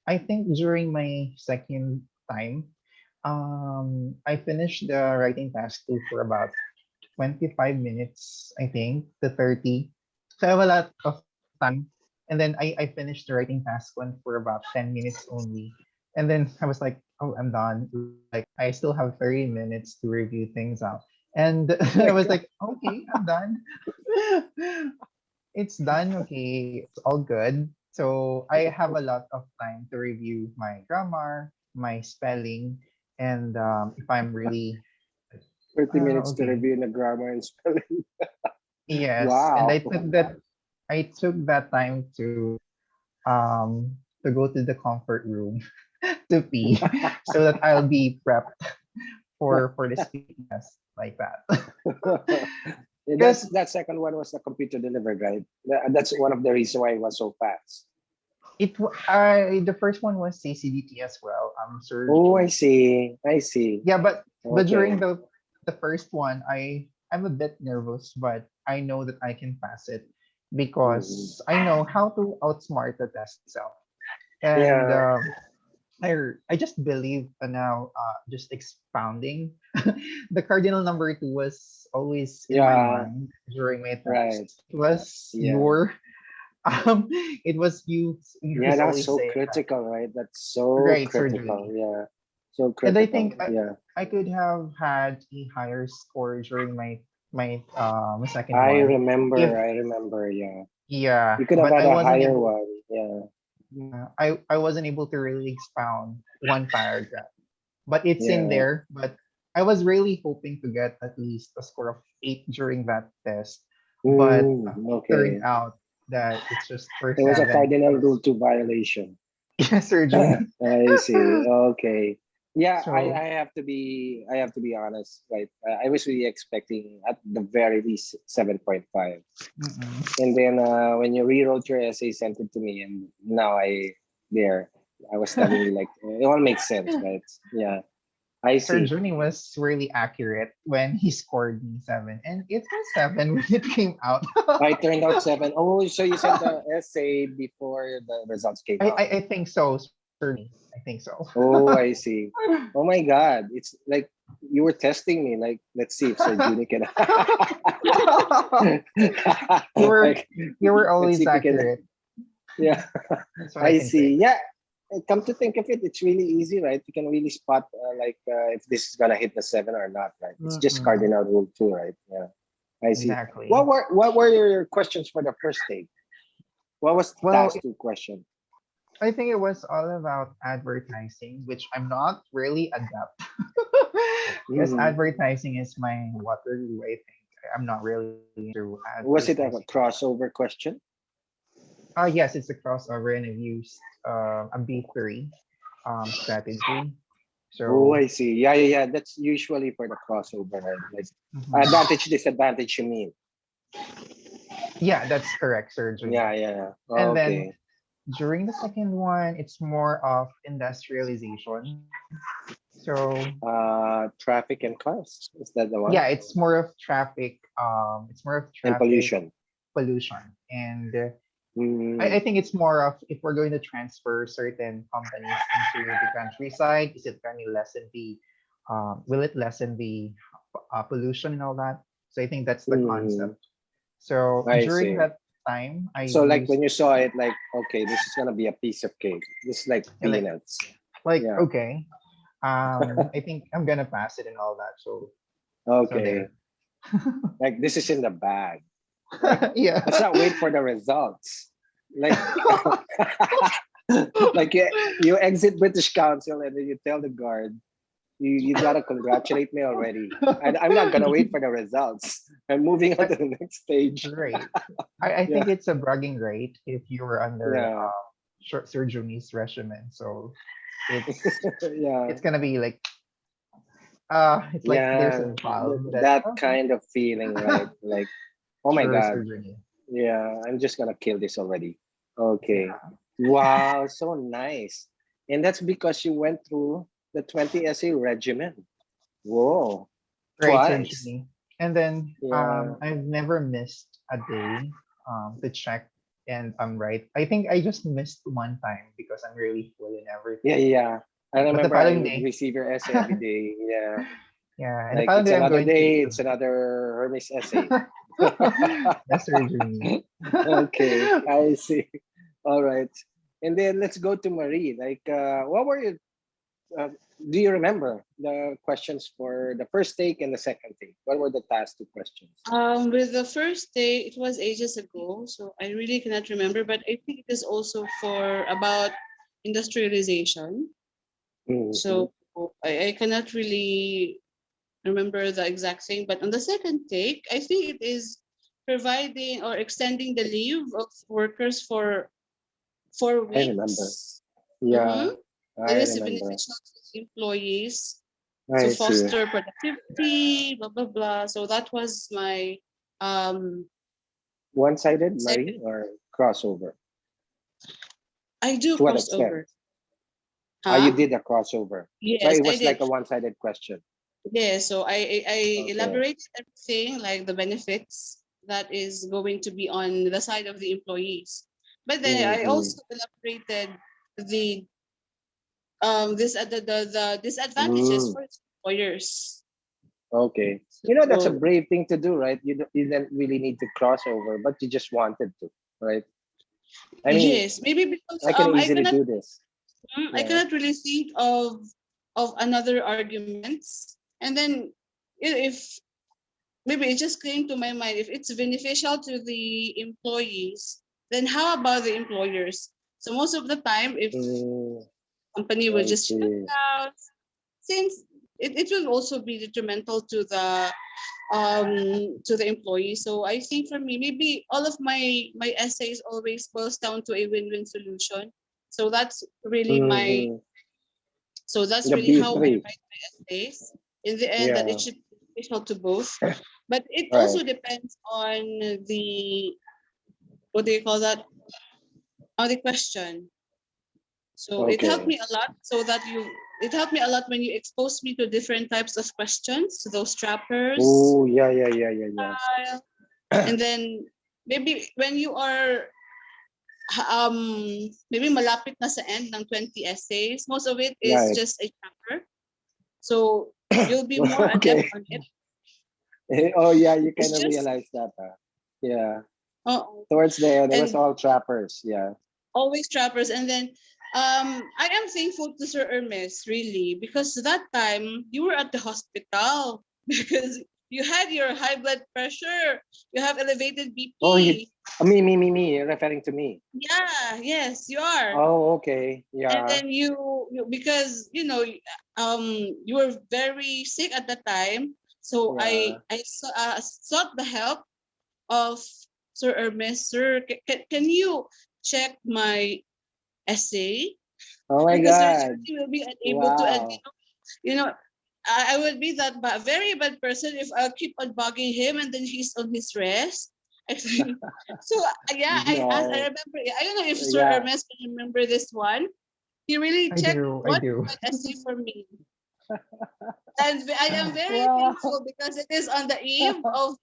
I think during my second time, I finished the writing task two for about 25 minutes, I think, to 30. So I have a lot of time. And then I finished the writing task one for about 10 minutes only. And then I was like, oh, I'm done. Like, I still have 30 minutes to review things out. And Oh I my was god. like, okay, I'm done. It's done. Okay, it's all good. So I have a lot of time to review my grammar, my spelling, and if I'm really 30 minutes to okay. review the grammar and spelling. Yes, and Wow. I took that time to go to the comfort room to pee so that I'll be prepped for the speaking test like that. That's Because that second one was the computer delivered, right? That's one of the reasons why it was so fast. the first one was CCDT as well, Oh, I surgery. see. I see. Yeah, but Okay. during the first one, I I'm a bit nervous, but I know that I can pass it Mhm. because I know how to outsmart the test itself. And Yeah, I just believe now, just expounding, the cardinal number two was always in my yeah, mind during my right. test. It was Yeah. your, it was you Yeah, who's that's always so saying that, critical, right? That's so right critical. surgery. Yeah. So And I think critical. Yeah. I could have had a higher score during my second I one if remember, I remember, yeah. yeah, You could have but had I a wasn't higher able. one. Yeah. Yeah, I wasn't able to really expound one paragraph, but it's in Yeah. there. But I was really hoping to get at least a score of 8 during that test, but turned Okay. out that it's just for It was a 7 cardinal rule because two violation. yeah, surgery. I see. Okay. Yeah, So I have to be honest, right? I was really expecting at the very least 7.5. mm-mm. And then when you rewrote your essay, sent it to me, and now there, I was telling you like it all makes sense, right? Yeah, I see. Surgery was really accurate when he scored me 7, and it was 7 when it came out. I turned out 7. Oh, so you sent the essay before the results came out. I think so, surgery. I think so. Oh, I see. Oh my God, it's like you were testing me. Like, let's see if Sir Juni can. you were Like, you were let's see always if we can. accurate. Yeah, That's what I I can say. see. Yeah, and come to think of it, it's really easy, right? You can really spot if this is gonna hit the 7 or not, right? It's just Mm-mm. cardinal rule two, right? Yeah, I see. Exactly. What were your questions for the first take? What was the Well, task two question? I think it was all about advertising, which I'm not really adept because Mhm. advertising is my Waterloo. I think I'm not really into Was it a advertising at all. crossover question? Yes, it's a crossover, and I've used a B3 strategy. Oh, So I see. Yeah, yeah, yeah. That's usually for the crossover, right? Like mhm. advantage, disadvantage, you mean? Yeah, that's correct, surgery. Yeah, yeah. And then Okay. during the second one, it's more of industrialization. So Traffic and cars. Is that the yeah, one? it's more of traffic. It's more of And traffic pollution. pollution, and I Mm, think it's more of if we're going to transfer certain companies into the countryside, is it going to lessen the, will it lessen the pollution and all that? So I think that's the mm, concept. So I during see. that time, I So like used when you saw it, like, okay, this is gonna be a piece of cake. This is like like peanuts. like Yeah. okay, I think I'm gonna pass it and all that. So Okay. there. Like this is in the bag. Like Yeah. let's not wait for the results. Like like you exit British Council and then you tell the guard, you gotta congratulate me already. And I'm not gonna wait for the results. I'm moving on I- to the next stage. right. I think Yeah, it's a bragging rate if you were under yeah, short surgery's regimen. So it's yeah, it's gonna be like it's like there's a yeah. valve that That okay. kind of feeling, right? Like, oh my Sure God, surgery. yeah, I'm just gonna kill this already. Okay. Yeah. Wow, so nice. And that's because you went through the 20 essay regimen. Whoa, Right, twice. surgery. And then Yeah. I've never missed a day to check and I'm right. I think I just missed one time because I'm really full in Yeah, everything. yeah. I But the remember I following would day, receive your essay every day. Yeah. yeah, and the Like following it's day I'm another going to day, it's another Hermes essay. the surgery. Okay, I see. All right. And then let's go to Marie. Like, what were your, uh, do you remember the questions for the first take and the second take? What were the task two questions? With the first day, it was ages ago, so I really cannot remember, but I think it is also for about industrialization. Mhm. So I cannot really remember the exact thing, but on the second take, I think it is providing or extending the leave of workers for four I remember. weeks. Yeah, Mm-hmm. That I is remember. beneficial to the employees to I see. foster productivity, blah blah blah. So that was my um One-sided, second. Marie, or crossover? I do To what extent? crossover. You Huh? did a crossover, but Yes, it I was like did. a one-sided question. Yeah, so I Okay. elaborated everything like the benefits that is going to be on the side of the employees. But then I Mm-hmm. also elaborated the the disadvantages Mm. for employers. Okay. That's a So brave thing to do, right? You didn't really need to cross over, but you just wanted to, right? I mean, yes, maybe because I can easily do this. I Yeah. cannot really think of another arguments. And then if maybe it just came to my mind, if it's beneficial to the employees, then how about the employers? So most of the time, if Mm, company will I just shut see. down, since it will also be detrimental to the employee. So I think for me, maybe all of my essays always boils down to a win-win solution. So that's really my Mm-hmm. so that's The really how I B3. write my essays. In the end, that it Yeah. should be beneficial to both. But it Right. also depends on the what do you call that? On the question. So it helped Okay. me a lot so that you it helped me a lot when you exposed me to different types of questions, those trappers, Oh, yeah, yeah, yeah, yeah, style, yeah. and then maybe when you are um maybe malapit na sa end ng 20 essays, most of it is Right. just a chapter. So you'll be more adept Okay. on it. Oh, yeah, you It's kind of just realize that. Yeah. uh, Towards the end, it was and all trappers. Yeah. always trappers. And then I am thankful to Sir Hermes, really, because that time you were at the hospital because you had your high blood pressure, you have elevated Oh, BP. me. You're referring to me. Yeah, yes, you are. Oh, okay. And Yeah. then because you were very sick at the time, so Yeah. I sought the help of Sir Hermes. Sir, can you check my essay? Oh my Because your God. journey will be unable to and Wow. you know I would be that very bad person if I'll keep on bugging him and then he's on his rest. I think so. Yeah, I No. remember. I don't know if Sir Yeah. Hermes can remember this one. He really I checked do. I one do. essay for me, and I am very Wow. thankful because it is on the eve of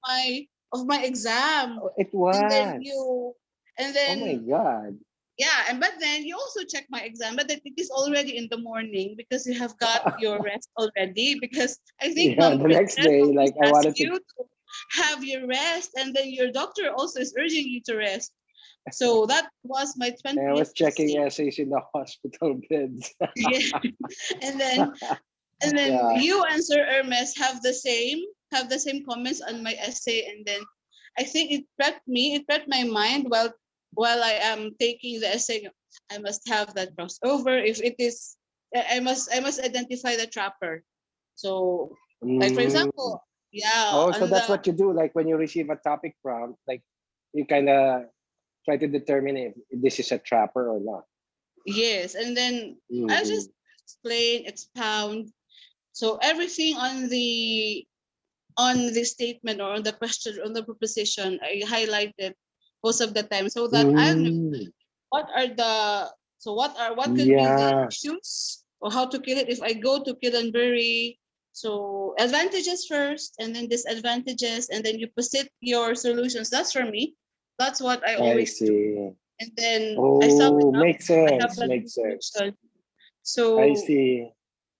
my exam, Oh, it and then was. and Oh my then God. yeah, and but then you also check my exam, but then it is already in the morning because you have got your rest already. Because I think Yeah. Mom The next Princess day, always like I asks wanted to. you to have your rest, and then your doctor also is urging you to rest. So that was my I 20th was checking essay. essays in the hospital beds. Yeah, and then Yeah. you and Sir Hermes have the same comments on my essay, and then I think it prepped my mind while I am taking the essay. I must have that crossover. If it is, I must identify the trapper. So, like for Mm. example, yeah, Oh, so on that's the what you do. Like when you receive a topic prompt, like you kind of try to determine if this is a trapper or not. yes, and then I Mm-hmm. just explain, expound. So everything on the statement or on the question on the proposition I highlighted most of the time so that I know Mm. what are the what could be the Yeah, issues or how to kill it if I go to kill and bury. So advantages first and then disadvantages and then you posit your solutions. That's for me. That's what I I always do. see. And then I sum it Oh, up. makes I have sense. that Makes sense. conclusion. I So see.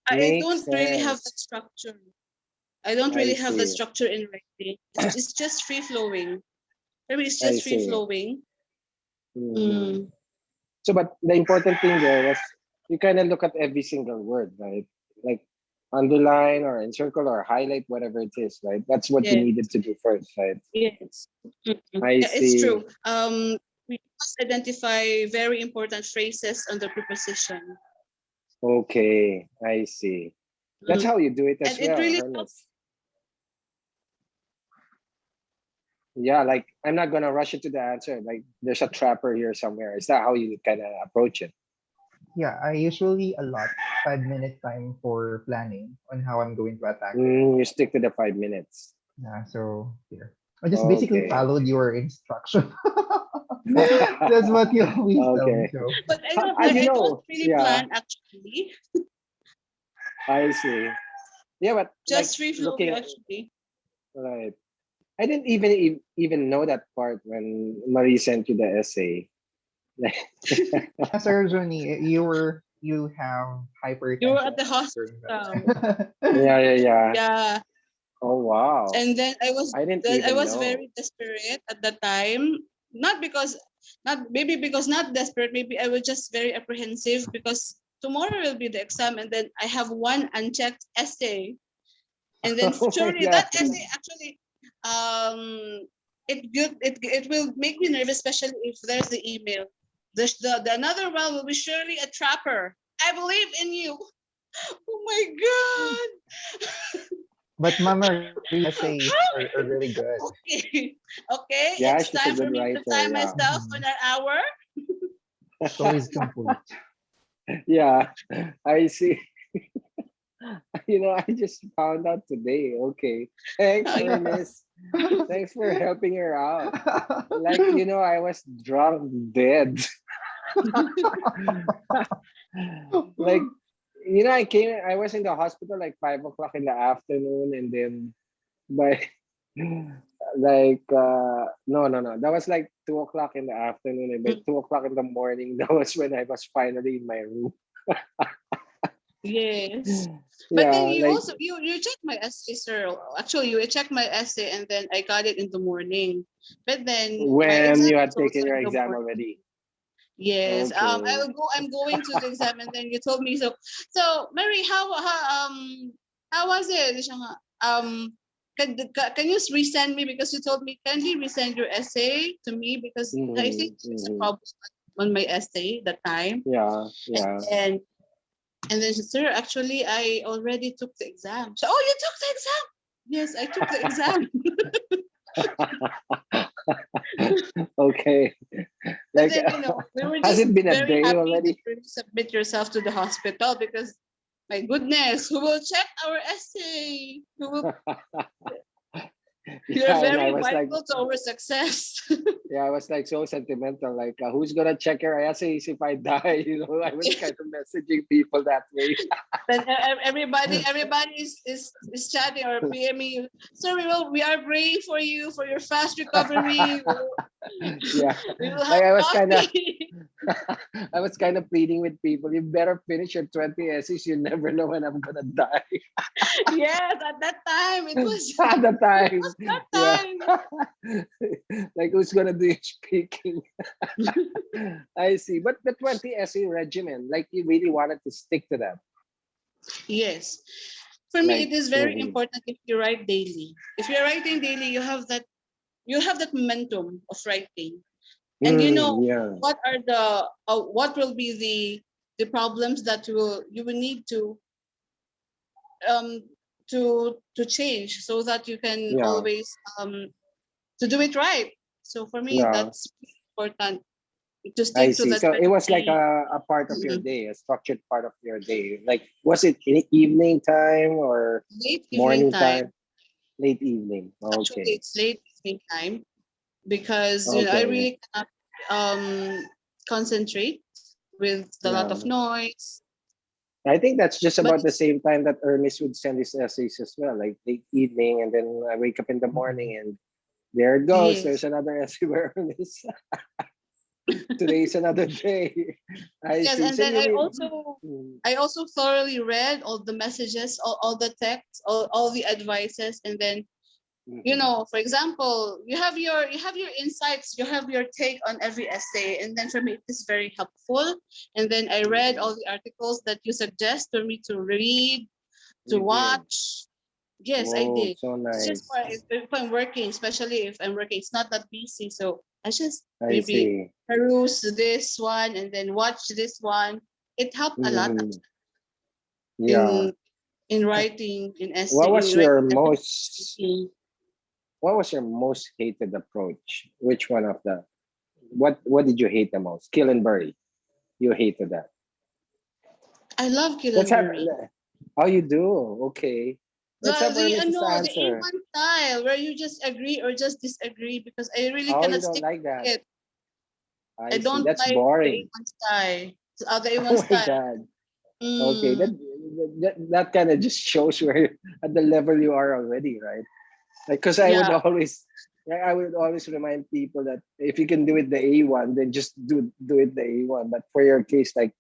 I Makes don't really have that sense. structure. I don't I really have the see. structure in writing. It's just free flowing. For me, it's I just free see. flowing. Hmm. Mm. So, but the important thing there was you kind of look at every single word, right? Like underline or encircle or highlight whatever it is, right? That's what you Yes, needed to do first, right? yes. Mm-mm. I Yeah, it's true. see. We must identify very important phrases under preposition. Okay, I see. That's Mm. how you do it And as it well, really Hermes. helps. Yeah, like I'm not gonna rush into the answer. Like there's a trapper here somewhere. Is that how you kind of approach it? Yeah, I usually allot 5 minute time for planning on how I'm going to attack it. You stick to the 5 minutes. Yeah, so here. I just basically Okay. followed your instruction. That's what you always tell me. Okay. So But I don't You I don't know, really yeah, plan actually. I see. Yeah, but like Just free flow looking actually. right. I didn't even know that part when Marie sent you the essay. Yes, Sir Johnny, you have You were hypertension at the during hospital. that. Yeah, yeah, yeah. Yeah. Oh wow. And I didn't then I even was know. very desperate at the time. Not because not maybe because not desperate, maybe I was just very apprehensive because tomorrow will be the exam and then I have one unchecked essay. And then Oh my surely god. that essay actually it will make me nervous, especially if there's the email. The another one will be surely a trapper. I believe in you. Oh my god. But Mama Rita's essays are really good. Okay. Okay, Yeah, it's she's a time for good me to writer. time Yeah. myself for Mhm. an hour. It's always complete. Yeah. I see. I just found out today. Okay. Thanks, Yeah. Ernest. Thanks for helping her out. Like, I was drunk dead. Like, I was in the hospital like 5 o'clock in the afternoon, and then by like no, no, no, that was like 2 o'clock in the afternoon, and by 2 o'clock in the morning, that was when I was finally in my room. Yes. But then Yeah, you like also you checked my essay, sir. Actually, you checked my essay and then I got it in the morning. But then my when exam you is had also taken your in the exam morning. already. Yes. Okay. I'm going to the exam and then you told me so. So Mary, how was it? Siya nga, can you resend me because you told me kindly resend your essay to me because I think Mm-hmm, there's a mm-hmm. problem on my essay that time. Yeah, yeah. And then she said, sir, actually I already took the exam. So, oh, you took the exam? Yes, I took the exam. Okay. But Like, then, we were has just it been a very day happy that already? you submit yourself to the hospital because, my goodness, who will check our essay? You're Yeah, and I very was like, vital to our success. yeah, I was like so sentimental. Like, who's gonna check your essays if I die? I was kind of messaging people that way. Then everybody is chatting or PMing you. Sir, we are praying for you for your fast recovery. Yeah, We will like have coffee. I was kind of pleading with people. You better finish your 20 essays. You never know when I'm gonna die. Yes, at that time At the it time, was that yeah. time. Like, who's gonna do your speaking? I see. But the 20 essay regimen, like, you really wanted to stick to that. Yes. For me, Like, it is very mhm. important if you write daily. If you're writing daily, you have that momentum of writing. And you know Yeah, what will be the problems that you will need um to change so that you can yeah, always to do it right. So for me, yeah. that's important to I stick to see. the So it was like 20. a part of your day, a structured part of your day. Like, was it in evening time or Late evening morning time. time? Late evening. Actually, Okay. it's late evening time because I Okay. really cannot concentrate with a lot of Yeah. noise. I think that's just But about the it's same time that Ernest would send his essays as well, like late evening, and then I wake up in the Mhm. morning and there it goes. yes, There's another essay where Ernest. Today is another day. I yes, see. and So then you really. Mm, I also thoroughly read all the messages, all the texts, all the advices, and then mhm. for example, you have your insights, you have your take on every essay, and then for me it is very helpful. And then I read Mhm. all the articles that you suggest for me to read, to You did. watch. Yes, I Whoa, did. so It's just nice. for if I'm working, especially if I'm working, it's not that busy. So I just I maybe see. peruse this one and then watch this one. It helped a lot Mhm. Yeah. in writing, in essay, What in was your writing everything. most what was your most hated approach? Which one of the what did you hate the most? Kill and bury. You hated that. I love Kill Let's and have Bury. oh you do. Okay. Let's have Ernest's The answer. A1 style where you just agree or just disagree because I really Oh, you cannot don't stick like to that. it. I I see. don't That's like the boring. A1 style. The A1 Oh my style. god. Okay, Mm, that that kind of just shows where at the level you are already, right? Like, because Yeah. I would always remind people that if you can do it the A1, then just do it the A1. But for your case, like,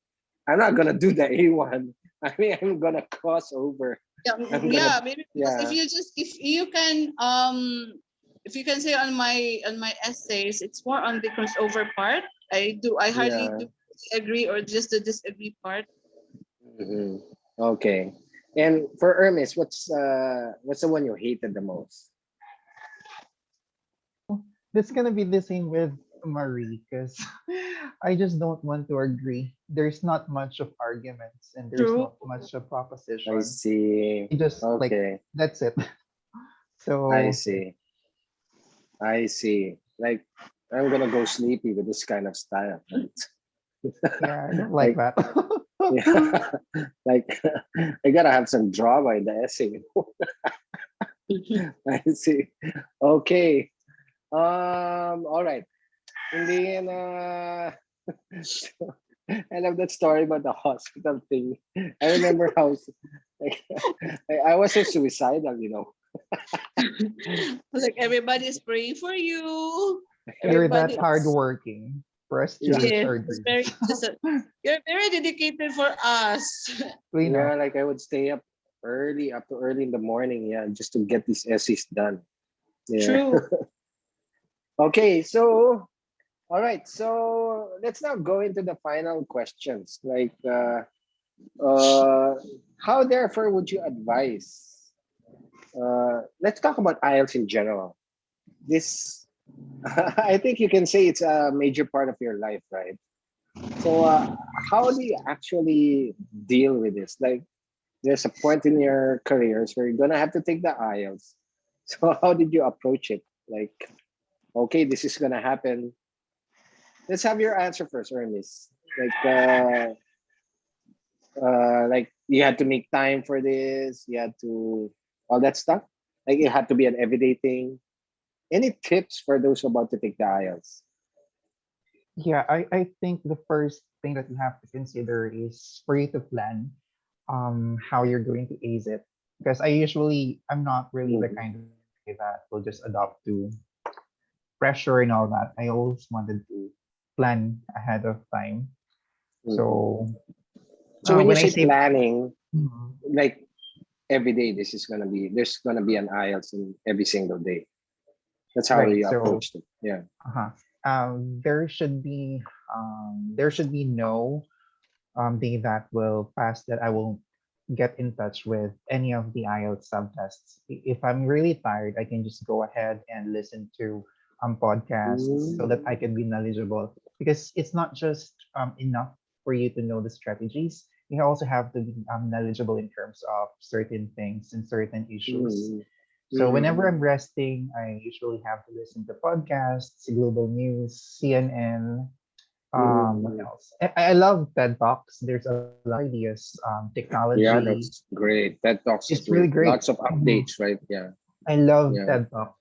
I'm not gonna do the A1. I mean, I'm gonna cross over. Yeah, I'm gonna, yeah, maybe because yeah, if you can say on my essays, it's more on the crossover part. I hardly yeah. do the agree or just the disagree part. Hmm. Okay. And for Hermes, what's the one you hated the most? That's gonna be the same with Marie, because I just don't want to agree. There's not much of arguments and there's True. not much of I proposition. see. You just like Okay. that's it. I So see. I see. Like, I'm gonna go sleepy with this kind of style, right? yeah, I don't like Like, that. yeah, like I gotta have some drama in the essay. I see. Okay. All right. And then I love that story about the hospital thing. I remember how like, I was so suicidal, you know. Like everybody's praying for you. You're that Everybody is, hardworking for us to Yeah. reach yes, our it's dreams. very you're very dedicated for us. We know. Yeah, like I would stay up early, up to early in the morning, yeah, just to get these essays done. Yeah. True. Okay, so all right, so let's now go into the final questions. Like, uh, how therefore would you advise? Let's talk about IELTS in general. This, I think you can say it's a major part of your life, right? So, how do you actually deal with this? Like, there's a point in your careers where you're gonna have to take the IELTS. So, how did you approach it? Like, okay, this is gonna happen. Let's have your answer first, Ernest. Like you had to make time for this. You had to all that stuff. Like it had to be an everyday thing. Any tips for those about to take the IELTS? Yeah, I think the first thing that you have to consider is for you to plan how you're going to ace it. Because I'm not really the Mhm, kind of guy that will just adopt to pressure and all that. I always wanted to plan ahead of time. mhm. So So when you when I say say planning, Mhm. like every day, there's gonna be an IELTS in every single day. That's how Right, you so approached it. Yeah. uh-huh. There should be no day that will pass that I will get in touch with any of the IELTS subtests. If I'm really tired, I can just go ahead and listen to podcasts so that I Mm, can be knowledgeable. Because it's not just enough for you to know the strategies. You also have to be knowledgeable in terms of certain things and certain issues. mm, So whenever mm, I'm resting, I usually have to listen to podcasts, global news, CNN, what mm. else? I love TED Talks. There's a lot of ideas. Yeah, Technology that's great. That talks is is really great. great. Lots of Mhm. updates, right? Yeah, I love yeah. TED Talk.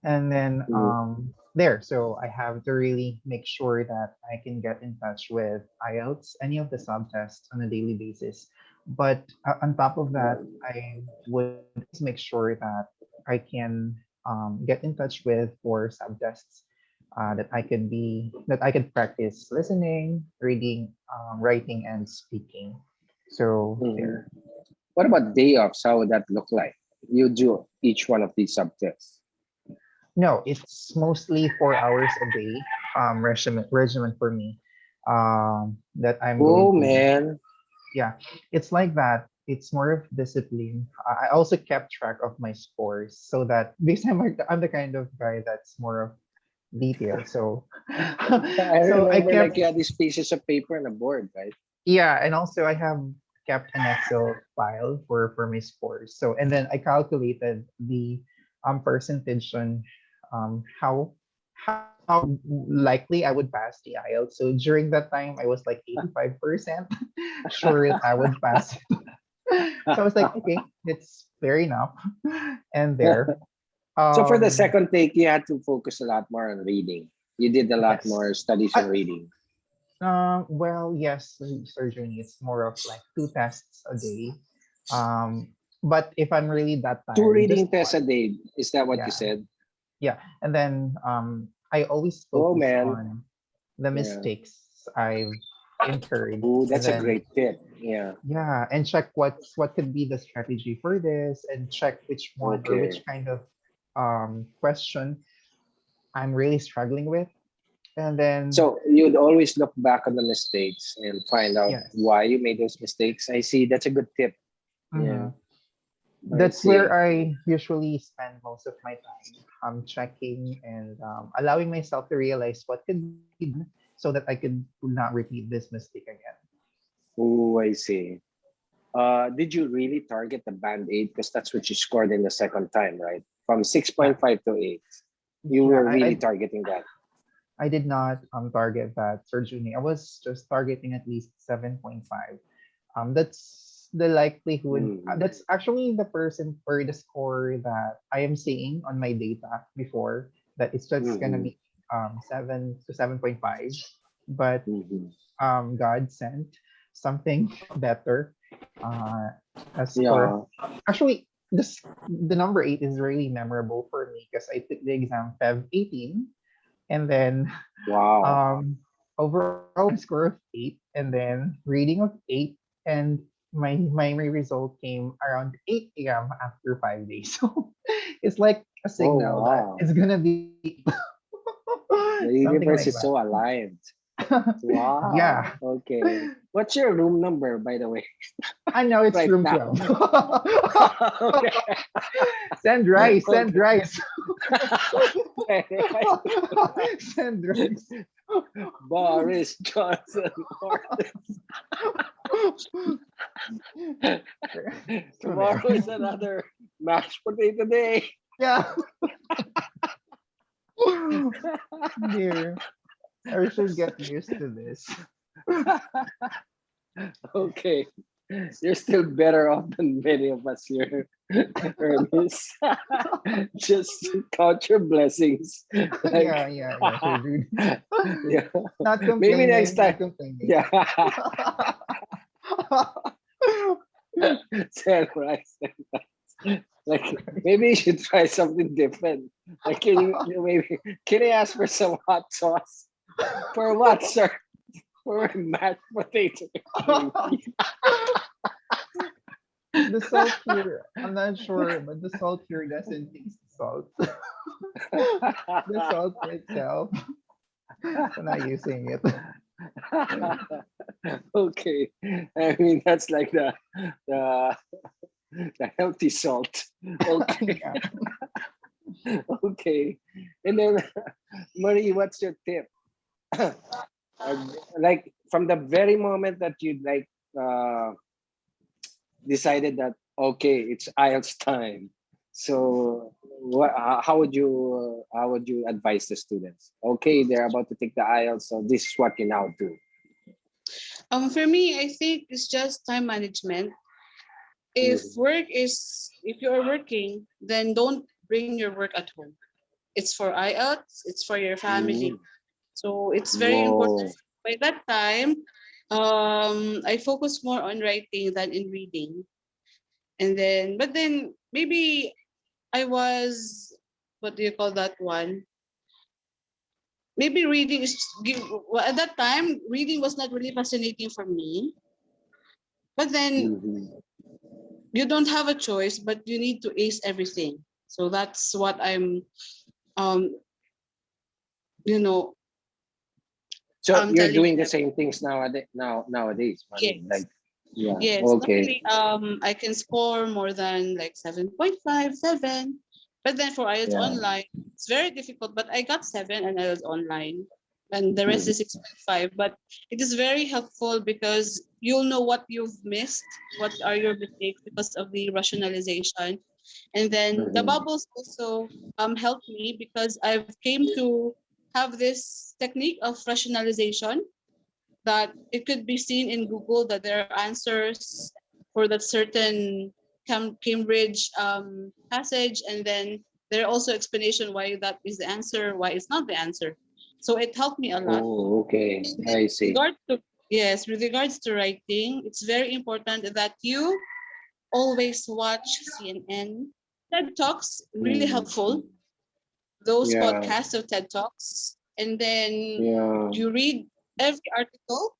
And then Mm, so I have to really make sure that I can get in touch with IELTS, any of the subtests on a daily basis. But on top of that, I would always make sure that I can get in touch with for subtests that I could practice listening, reading, writing, and speaking. So mhm. there. What about day offs? How would that look like? You do each one of these subjects. No, it's mostly 4 hours a day regimen for me. That I'm Oh going to man. Yeah, it's like that. It's more of discipline. I also kept track of my scores so that because I'm the kind of guy that's more of detail. So I so I remember like kept you had these pieces of paper and a board, right? Yeah, and also I have kept an Excel file for my scores. So and then I calculated the percentage on how likely I would pass the IELTS. So during that time I was like 85% sure that I would pass it. So I was like, okay, it's fair enough. And there. So for the Um second take, you had to focus a lot more on reading. You did a lot yes. more studies on I, reading. well, yes, surgery. It's more of like two tests a day. Um, but if I'm really that Two tired, just reading tests one. a day. Is that what you Yeah, said? yeah. And then I always Oh focus man. on the Yeah. mistakes I've incurred, Oh, and that's a then great tip. Yeah. yeah, and check what could be the strategy for this, and check which one or Okay. which kind of question I'm really struggling with, and then So you'd always look back on the mistakes and find out yes. why you made those mistakes. I see. That's a good tip. Yeah. Mhm. I That's where see. I usually spend most of my time. Checking and allowing myself to realize what could be done so that I could not repeat this mistake again. Oh, I see. Did you really target the band aid? Because that's what you scored in the second time, right? From Yeah, 6.5 to 8. You yeah. were really targeting that. I did not target that surgery. I was just targeting at least 7.5. That's the likelihood. Mhm. That's actually the person or the score that I am seeing on my data before. That it's just gonna Mhm. be 7 to 7.5. But Mhm. God sent something better. Uh, as for Yeah. actually, the number 8 is really memorable for me because I took the exam Feb 18, and then Wow. overall score of 8, and then reading of 8, and my result came around 8 a.m. after 5 days. So it's like a Oh, signal that wow. it's gonna be The something universe like is so that. aligned. Wow. Yeah, Okay. What's your room number, by the way, I know it's right room now? 12. Okay. Send rice, send Okay. rice. Right. Send rice. Boris Johnson. So there. Tomorrow is another mashed potato day. Yeah. Dear, I should get used to this. Okay. You're still better off than many of us here, Ernest. Just count your blessings. Like, Yeah, sure, dude. yeah. Not Maybe next complaining, time. not complaining. Yeah. Sell rice. Like maybe you should try something different. Like maybe can I ask for some hot sauce? For what, sir? For mashed potato. The salt here, I'm not sure, but the salt here doesn't taste salt. The salt itself, I'm not using it. Okay. I mean that's like the the healthy salt. Okay. Yeah. Okay. And then Marie, what's your tip? Like from the very moment that you like decided that okay, it's IELTS time. So what? How would you advise the students? Okay, they're about to take the IELTS, so this is what you now do. For me, I think it's just time management. Mhm. If you're working, then don't bring your work at home. It's for IELTS, it's for your family. Mm. So it's very important. Whoa. By that time, I focus more on writing than in reading. But then maybe I was, what do you call that one? Maybe well, at that time, reading was not really fascinating for me. But then Mhm. you don't have a choice, but you need to ace everything. So that's what um, you know, So I'm you're telling doing the them. same things nowadays. I mean, Yes. like yeah. Yes, Okay. normally I can score more than like 7.5, 7. But then for IELTS Yeah. online, it's very difficult. But I got 7 and IELTS online. And the rest Mhm. is 6.5. But it is very helpful because you'll know what you've missed, what are your mistakes because of the rationalization. And then the Mhm. bubbles also helped me because I've came to have this technique of rationalization that it could be seen in Google that there are answers for that certain Cambridge passage, and then there are also explanation why that is the answer, why it's not the answer. So it helped me a lot. Oh, okay. And then I with see. regard to yes, with regards to writing, it's very important that you always watch CNN. TED Talks really Mm. helpful. Those Yeah. podcasts of TED Talks, and then Yeah. you read every article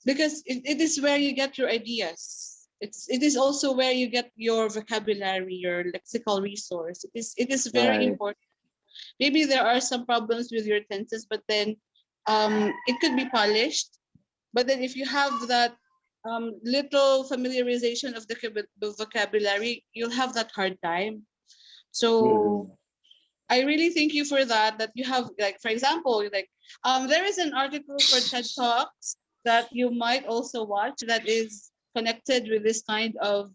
because it is where you get your ideas. It is also where you get your vocabulary, your lexical resource. It is very Right. important. Maybe there are some problems with your tenses, but then it could be polished. But then if you have that little familiarization of the vocabulary, you'll have that hard time. So Mm-hmm. I really thank you for that. That you have, like, for example, like there is an article for TED Talks that you might also watch that is connected with this kind of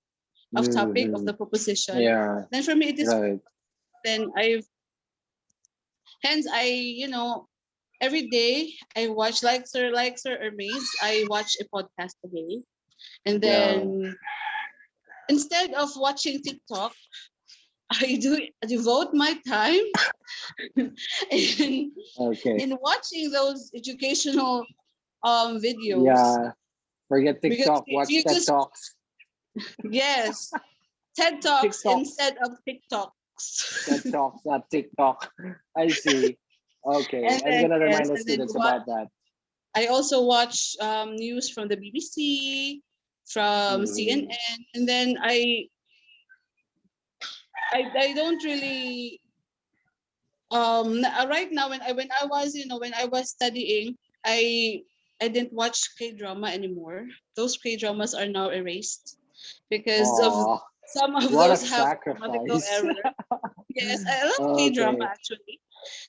topic of Mm-hmm. the proposition. Yeah. Then for me it is, Right. then I've hence I, every day I watch, like Sir Hermes, I watch a podcast a day. And Yeah. then instead of watching TikTok, I do devote my time in Okay. in watching those educational videos, Yeah. Forget because TikTok. if Watch you TED just, Talks. yes, TED Talks TikToks. instead of TikToks. TED Talks, not TikTok. I see. Okay. And I'm then gonna yes, remind the and then students what about that. I also watch news from the BBC, from Mm-hmm. CNN, and then I don't really right now, when I was, when I was studying, I I didn't watch K drama anymore. Those K dramas are now erased because of Oh, some of what a those have grammatical sacrifice. error. Yes, I love K drama Okay. actually.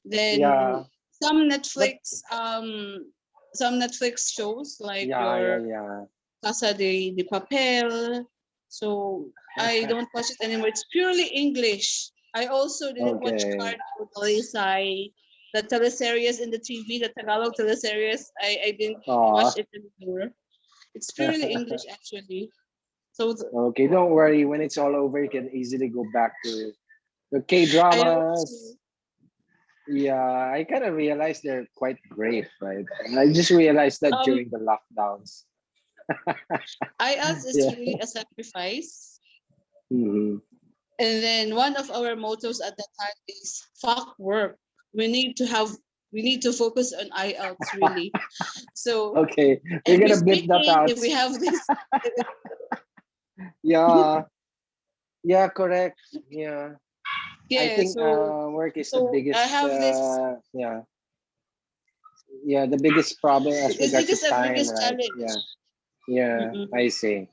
Then Yeah. some But Netflix um some Netflix shows like yeah, yeah, your yeah. Casa de Papel. So I don't watch it anymore. It's purely English. I also didn't watch Okay. Cardo, Dalisay, the teleseries in the TV, the Tagalog teleseries. I didn't watch Oh. it anymore. It's purely English actually. So Okay, don't worry. When it's all over, you can easily go back to the K I also dramas. Yeah, I kind of realized they're quite great, right? And I just realized that um during the lockdowns. IELTS is Yeah. really a sacrifice. Hmm. And then one of our mottos at that time is fuck work. We need to have we need to focus on IELTS really. So Okay, we're every gonna beat that speaking, out. if we have this, Yeah, yeah, correct. Yeah, I yeah. think So work is the so I biggest. have this. Yeah, yeah, the biggest problem as It regards to is a time, biggest right? Yeah, challenge. yeah, Mm-mm. I see.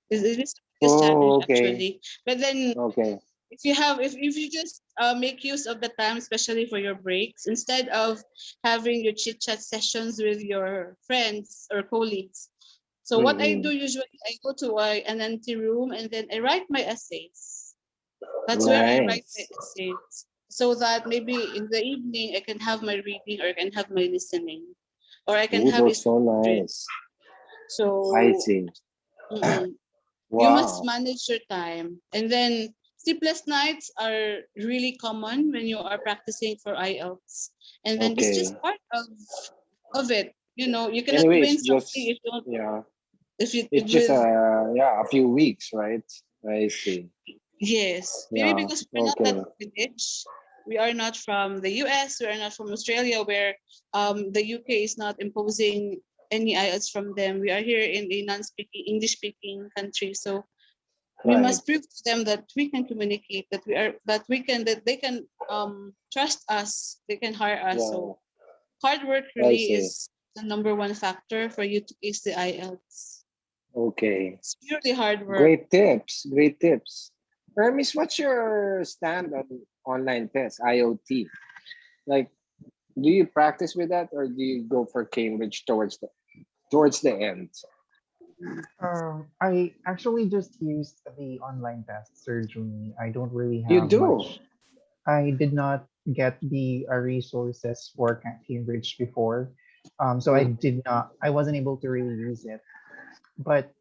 It is the biggest challenge Oh, okay, actually. But then okay. if you just make use of the time, especially for your breaks, instead of having your chit chat sessions with your friends or colleagues. So what I Mm-hmm. do usually, I go to an empty room and then I write my essays. That's where I write my Nice. essays. So that maybe in the evening I can have my reading, or I can have my listening, or I can Oh, have a that's so student. nice. I So see. mm-mm, you must Wow. manage your time. And then sleepless nights are really common when you are practicing for IELTS. And then it's just Okay. part of it. You cannot Anyways, win something just if you don't, yeah, if you it's just with yeah, a few weeks, right? I see. yes, maybe Yeah. because we're not that Okay. privileged. We are not from the US, we are not from Australia, where the UK is not imposing any IELTS from them. We are here in a non-speaking, English-speaking country, so we Right. must prove to them that we can communicate, that they can trust us, they can hire us. Yeah. So hard work I really see. is the number one factor for you to ace the IELTS. Okay. It's purely hard work. Great tips. Great tips. Hermes, what's your stand on online tests, IoT? Like, do you practice with that, or do you go for Cambridge towards the end? I actually just used the online test surgery. I don't really You have do. much. I did not get the resources for Cambridge before, so I Mm. did not. I wasn't able to really use it. But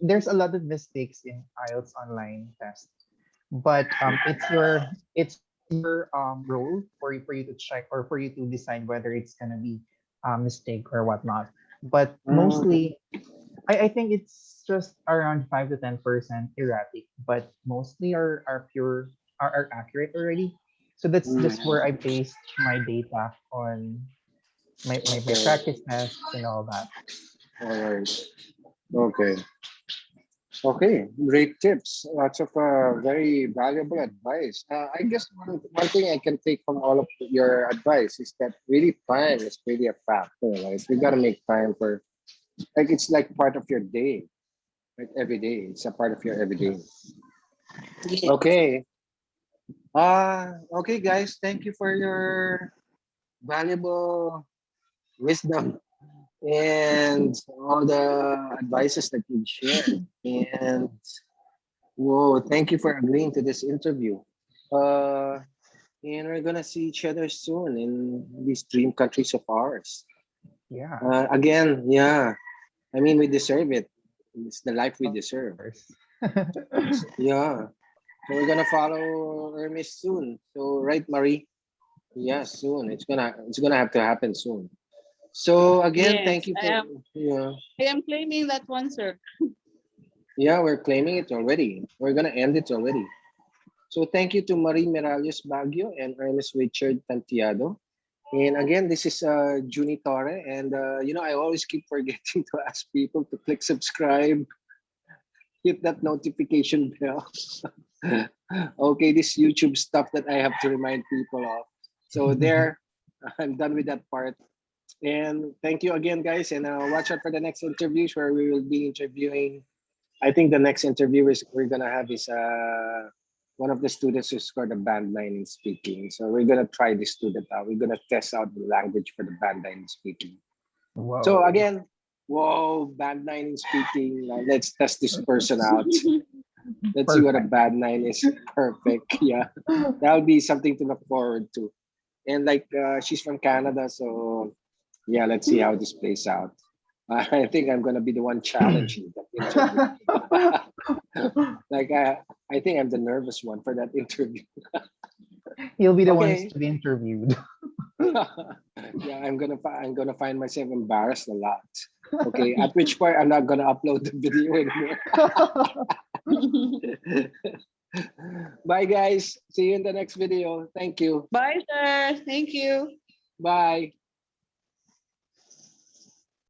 there's a lot of mistakes in IELTS online test. But it's your role for you to check or for you to decide whether it's gonna be a mistake or whatnot. But Mm. I think it's just around 5 to 10% erratic, but mostly are pure are accurate already. So that's just where Mm, I based my data on my okay. practice tests and all that. All right. Okay. Okay, great tips. Lots of very valuable advice. I guess one thing I can take from all of your advice is that really time is really a factor. Like you gotta make time for like it's like part of your day, like every day. It's a part of your everyday. Yeah. Okay. Okay, guys. Thank you for your valuable wisdom and all the advices that you shared. And whoa, thank you for agreeing to this interview. Uh, and we're gonna see each other soon in these dream countries of ours. Yeah, Again, yeah. I mean, we deserve it. It's the life we of deserve. course. Yeah. So we're gonna follow Hermes soon. So right, Marie? Yeah, soon. It's gonna have to happen soon. So again, thank Yes, you for yeah. I am claiming that one, sir. Yeah, we're claiming it already. We're gonna end it already. So thank you to Mariecris Baguio and Ernest Richard Tantiado. And again, this is Juni Torre. And, I always keep forgetting to ask people to click subscribe, hit that notification bell. Okay, this YouTube stuff that I have to remind people of. So there, I'm done with that part. And thank you again, guys. And watch out for the next interviews where we will be interviewing. I think the next interview is we're gonna have is one of the students who scored a band 9 in speaking. So we're gonna try this student out. We're gonna test out the language for the band 9 in speaking. So Whoa. again, whoa, band 9 in speaking. Let's test this person out. Let's see what a Perfect. band 9 is. Perfect. Yeah, that'll be something to look forward to. And like she's from Canada, so yeah, let's see how this plays out. I think I'm gonna be the one challenging that interview. Like I think I'm the nervous one for that interview. You'll be the ones Okay. to be interviewed. Yeah, I'm gonna find myself embarrassed a lot. Okay, at which point I'm not gonna upload the video anymore. Bye guys. See you in the next video. Thank you. Bye, sir. Thank you. Bye.